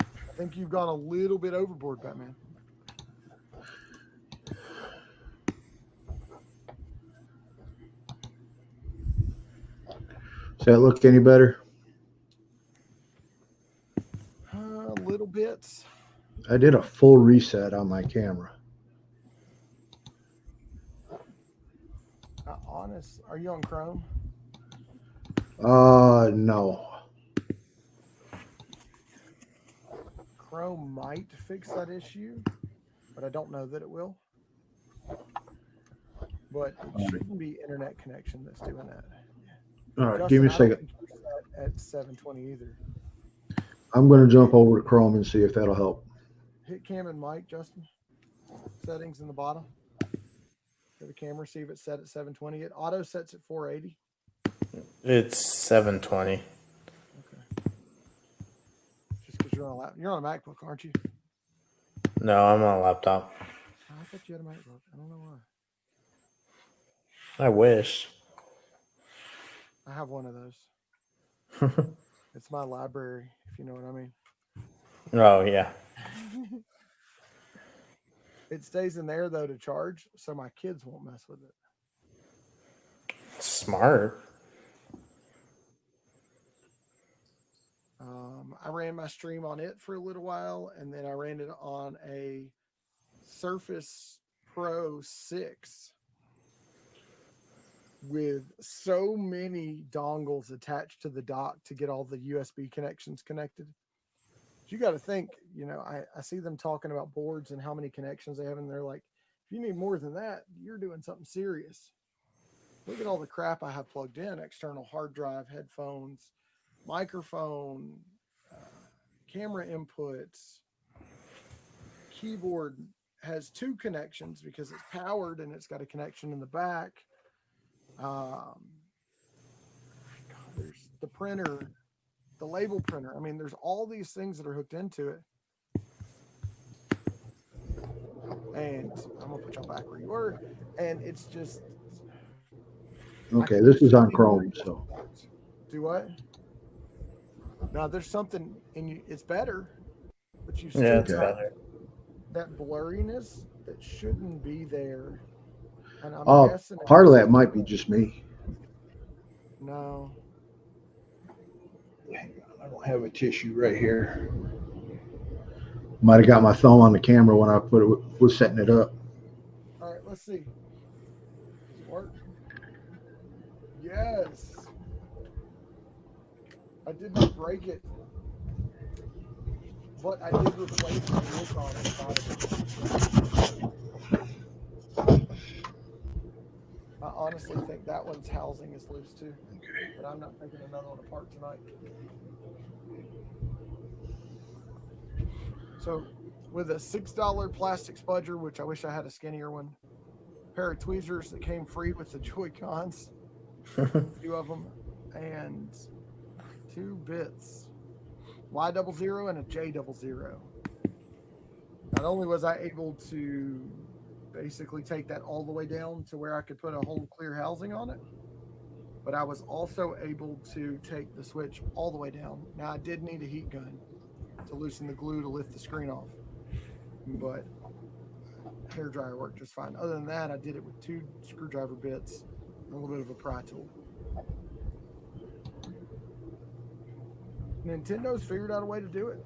I think you've gone a little bit overboard, Batman. Does that look any better? A little bit. I did a full reset on my camera. Honest, are you on Chrome? No. Chrome might fix that issue, but I don't know that it will. But it shouldn't be internet connection that's doing that. All right, Justin, give me a I don't second. think you're set at 720 either. I'm going to jump over to Chrome and see if that'll help. Hit cam and mic, Justin. Settings in the bottom. Go to camera, see if it's set at 720. It auto sets at 480. It's 720. Okay. Just because you're on a MacBook, aren't you? No, I'm on a laptop. I thought you had a MacBook. I don't know why. I wish. I have one of those. It's my library, if you know what I mean. Oh, yeah. It stays in there though to charge, so my kids won't mess with it. Smart. I ran my stream on it for a little while, and then I ran it on a Surface Pro 6 with so many dongles attached to the dock to get all the USB connections connected. You got to think, I see them talking about boards and how many connections they have, and they're like, if you need more than that, you're doing something serious. Look at all the crap I have plugged in: external hard drive, headphones, microphone, camera inputs, keyboard has 2 connections because it's powered and it's got a connection in the back. There's the printer, the label printer. I mean, there's all these things that are hooked into it. And I'm gonna put y'all back where you were. And it's just Okay, this is on Chrome, so. Do what? Now there's something in you. It's better, but you still Yeah, it's got better. that blurriness that shouldn't be there. And I'm Oh, guessing part of that might be just me. No. Hang on, I don't have a tissue right here. Might have got my thumb on the camera when I was setting it up. All right, let's see. Does it work? Yes. I did not break it, but I did replace the Joy-Con inside of it. I honestly think that one's housing is loose too. Okay. But I'm not taking another one apart tonight. So with a $6 plastic spudger, which I wish I had a skinnier one, a pair of tweezers that came free with the Joy-Cons, 2 of them, and 2 bits, Y00 and a J00. Not only was I able to basically take that all the way down to where I could put a whole clear housing on it, but I was also able to take the switch all the way down. Now I did need a heat gun to loosen the glue to lift the screen off, but hair dryer worked just fine. Other than that, I did it with 2 screwdriver bits and a little bit of a pry tool. Nintendo's figured out a way to do it.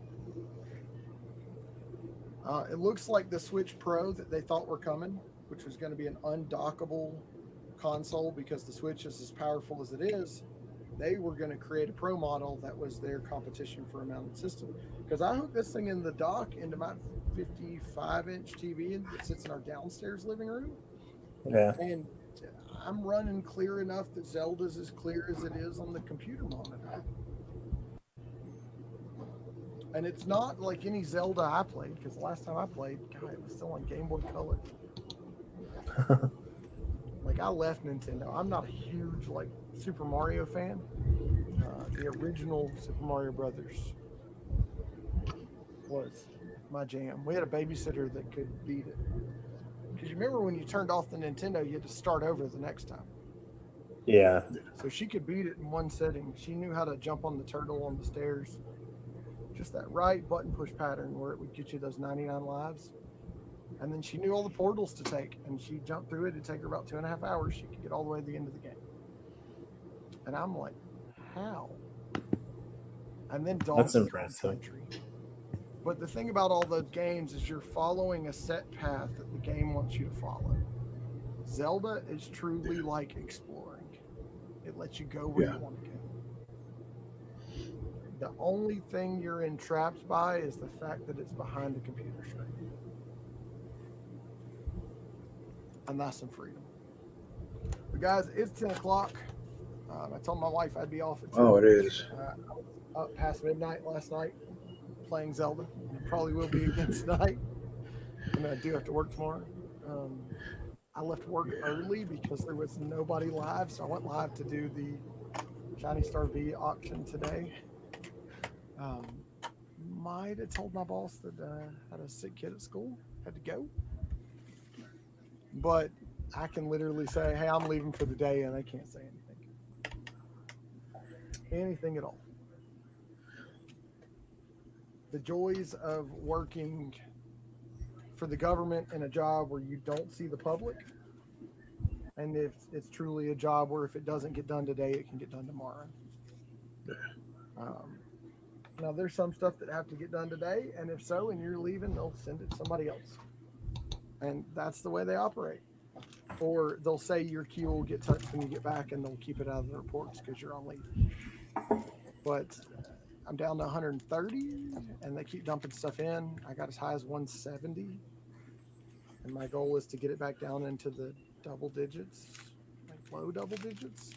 It looks like the Switch Pro that they thought were coming, which was going to be an undockable console because the Switch is as powerful as it is. They were going to create a Pro model that was their competition for a mounted system. Because I hooked this thing in the dock into my 55-inch TV that sits in our downstairs living room. Yeah. And I'm running clear enough that Zelda's as clear as it is on the computer monitor. And it's not like any Zelda I played, because the last time I played, God, it was still on Game Boy Color. Like, I left Nintendo. I'm not a huge, Super Mario fan. The original Super Mario Brothers was my jam. We had a babysitter that could beat it. Because you remember when you turned off the Nintendo, you had to start over the next time. Yeah. So she could beat it in one setting. She knew how to jump on the turtle on the stairs. Just that right button push pattern where it would get you those 99 lives. And then she knew all the portals to take, and she jumped through it. It'd take her about 2.5 hours. She could get all the way to the end of the game. And I'm like, how? And then That's Donkey Kong impressive. Country. But the thing about all those games is you're following a set path that the game wants you to follow. Zelda is truly like exploring. It lets you go where you want to go. The only thing you're entrapped by is the fact that it's behind the computer screen. And that's some freedom. But guys, it's 10 o'clock. I told my wife I'd be off at 2. Oh, it is. I was up past midnight last night playing Zelda. Probably will be again tonight. And I do have to work tomorrow. I left work early because there was nobody live. So I went live to do the Shiny Star V auction today. Might have told my boss that I had a sick kid at school, had to go. But I can literally say, hey, I'm leaving for the day, and they can't say anything. Anything at all. The joys of working for the government in a job where you don't see the public, and if it's truly a job where if it doesn't get done today, it can get done tomorrow. Now, there's some stuff that have to get done today, and if so, and you're leaving, they'll send it to somebody else. And that's the way they operate. Or they'll say your queue will get touched when you get back, and they'll keep it out of the reports because you're on leave. But I'm down to 130, and they keep dumping stuff in. I got as high as 170. And my goal is to get it back down into the double digits, like low double digits.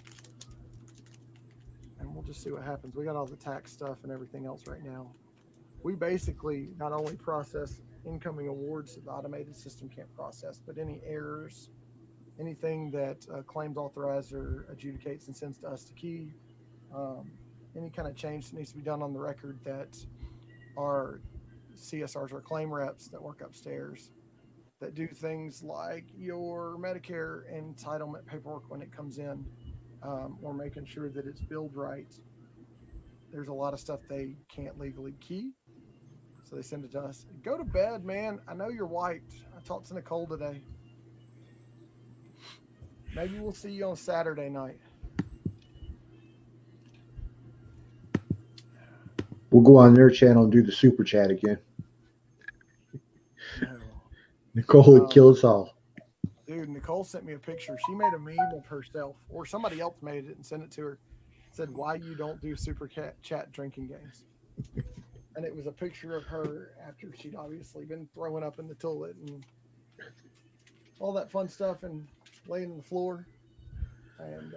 And we'll just see what happens. We got all the tax stuff and everything else right now. We basically not only process incoming awards that the automated system can't process, but any errors, anything that claims authorizer adjudicates and sends to us to key, any kind of change that needs to be done on the record that our CSRs, our claim reps that work upstairs, that do things like your Medicare entitlement paperwork when it comes in, or making sure that it's billed right. There's a lot of stuff they can't legally key, so they send it to us. Go to bed, man. I know you're wiped. I talked to Nicole today. Maybe we'll see you on Saturday night. We'll go on their channel and do the super chat again. No. Nicole would kill us all. Dude, Nicole sent me a picture. She made a meme of herself, or somebody else made it and sent it to her. It said, why you don't do super chat drinking games. And it was a picture of her after she'd obviously been throwing up in the toilet and all that fun stuff and laying on the floor. And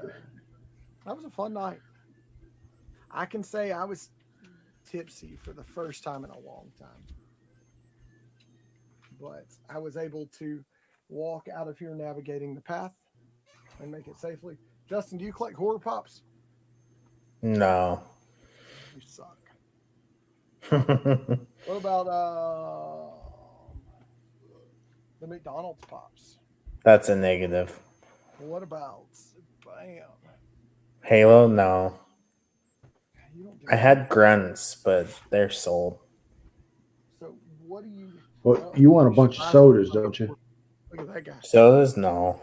that was a fun night. I can say I was tipsy for the first time in a long time. But I was able to walk out of here navigating the path and make it safely. Justin, do you collect horror pops? No. You suck. What about the McDonald's pops? That's a negative. What about bam? Halo? No. You don't do I had grunts, but they're sold. So what do you? Well, you want a bunch of sodas, don't you? Look at that guy. Sodas? No.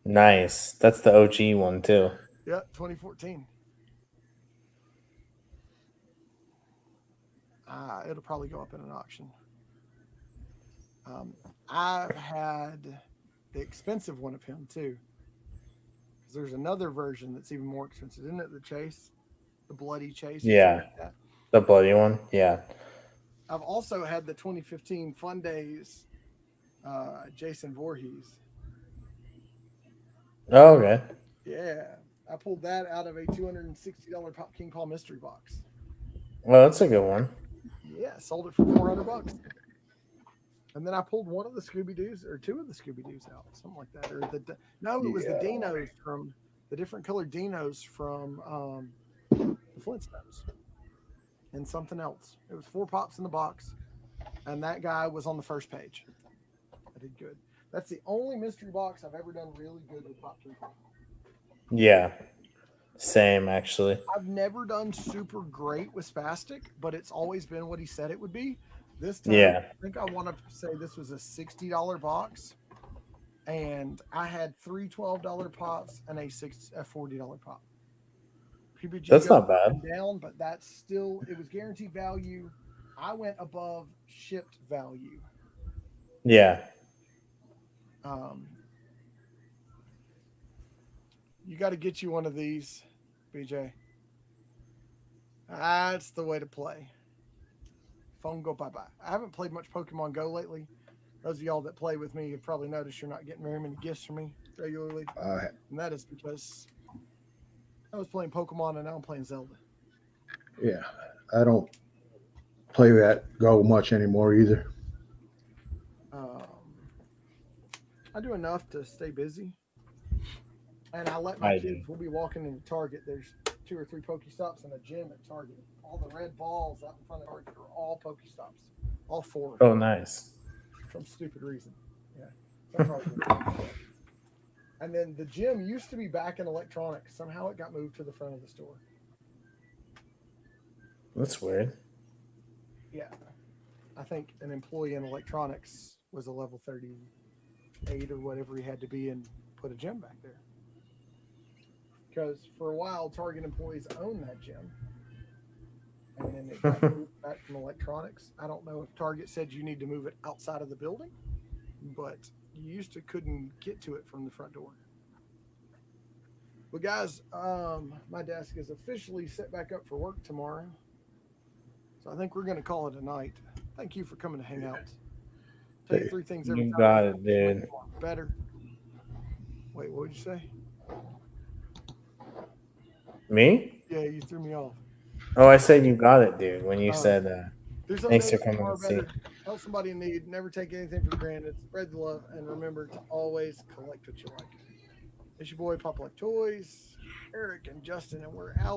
Nice. That's the OG one, too. Yeah, 2014. It'll probably go up in an auction. I've had the expensive one of him too. Because there's another version that's even more expensive, isn't it? The Chase, the Bloody Chase. Yeah. Like The bloody one? Yeah. I've also had the 2015 Fun Days, Jason Voorhees. Oh, okay. Yeah, I pulled that out of a $260 King Paul mystery box. Well, that's a good one. Yeah, sold it for $400. And then I pulled one of the Scooby-Doos or two of the Scooby-Doos out, something like that. Or it was the Dinos from the different colored Dinos from the Flintstones. and something else. It was 4 pops in the box, and that guy was on the first page. I did good. That's the only mystery box I've ever done really good with Pop 3. Yeah. Same, actually. I've never done super great with Spastic, but it's always been what he said it would be. This time, Yeah. I think I want to say this was a $60 box, and I had 3 $12 pops and a $40 pop. PBG That's goes not up bad. and down, but that's still, it was guaranteed value. I went above shipped value. Yeah. You got to get you one of these, BJ. That's the way to play. Phone go bye-bye. I haven't played much Pokemon Go lately. Those of y'all that play with me have probably noticed you're not getting very many gifts from me regularly. And that is because I was playing Pokemon and now I'm playing Zelda. Yeah, I don't play that Go much anymore either. I do enough to stay busy. And I let my I kids, do. we'll be walking into Target. There's 2 or 3 Pokestops and a gym at Target. All the red balls out in front of Target are all Pokestops. All 4. Oh, nice. Some stupid reason. Yeah. And then the gym used to be back in electronics. Somehow it got moved to the front of the store. That's weird. Yeah. I think an employee in electronics was a level 38 or whatever he had to be and put a gym back there. Because for a while, Target employees owned that gym. And then it got moved back from electronics. I don't know if Target said you need to move it outside of the building, but you used to couldn't get to it from the front door. But guys, my desk is officially set back up for work tomorrow. So I think we're going to call it a night. Thank you for coming to hang out. Tell you 3 things every You time. got it, dude. Better. Wait, what did you say? Me? Yeah, you threw me off. Oh, I said you got it, dude, when you said There's thanks for coming to see. better. Help somebody in need. Never take anything for granted. Spread the love, and remember to always collect what you like. It's your boy Pop Like Toys, Eric and Justin, and we're out.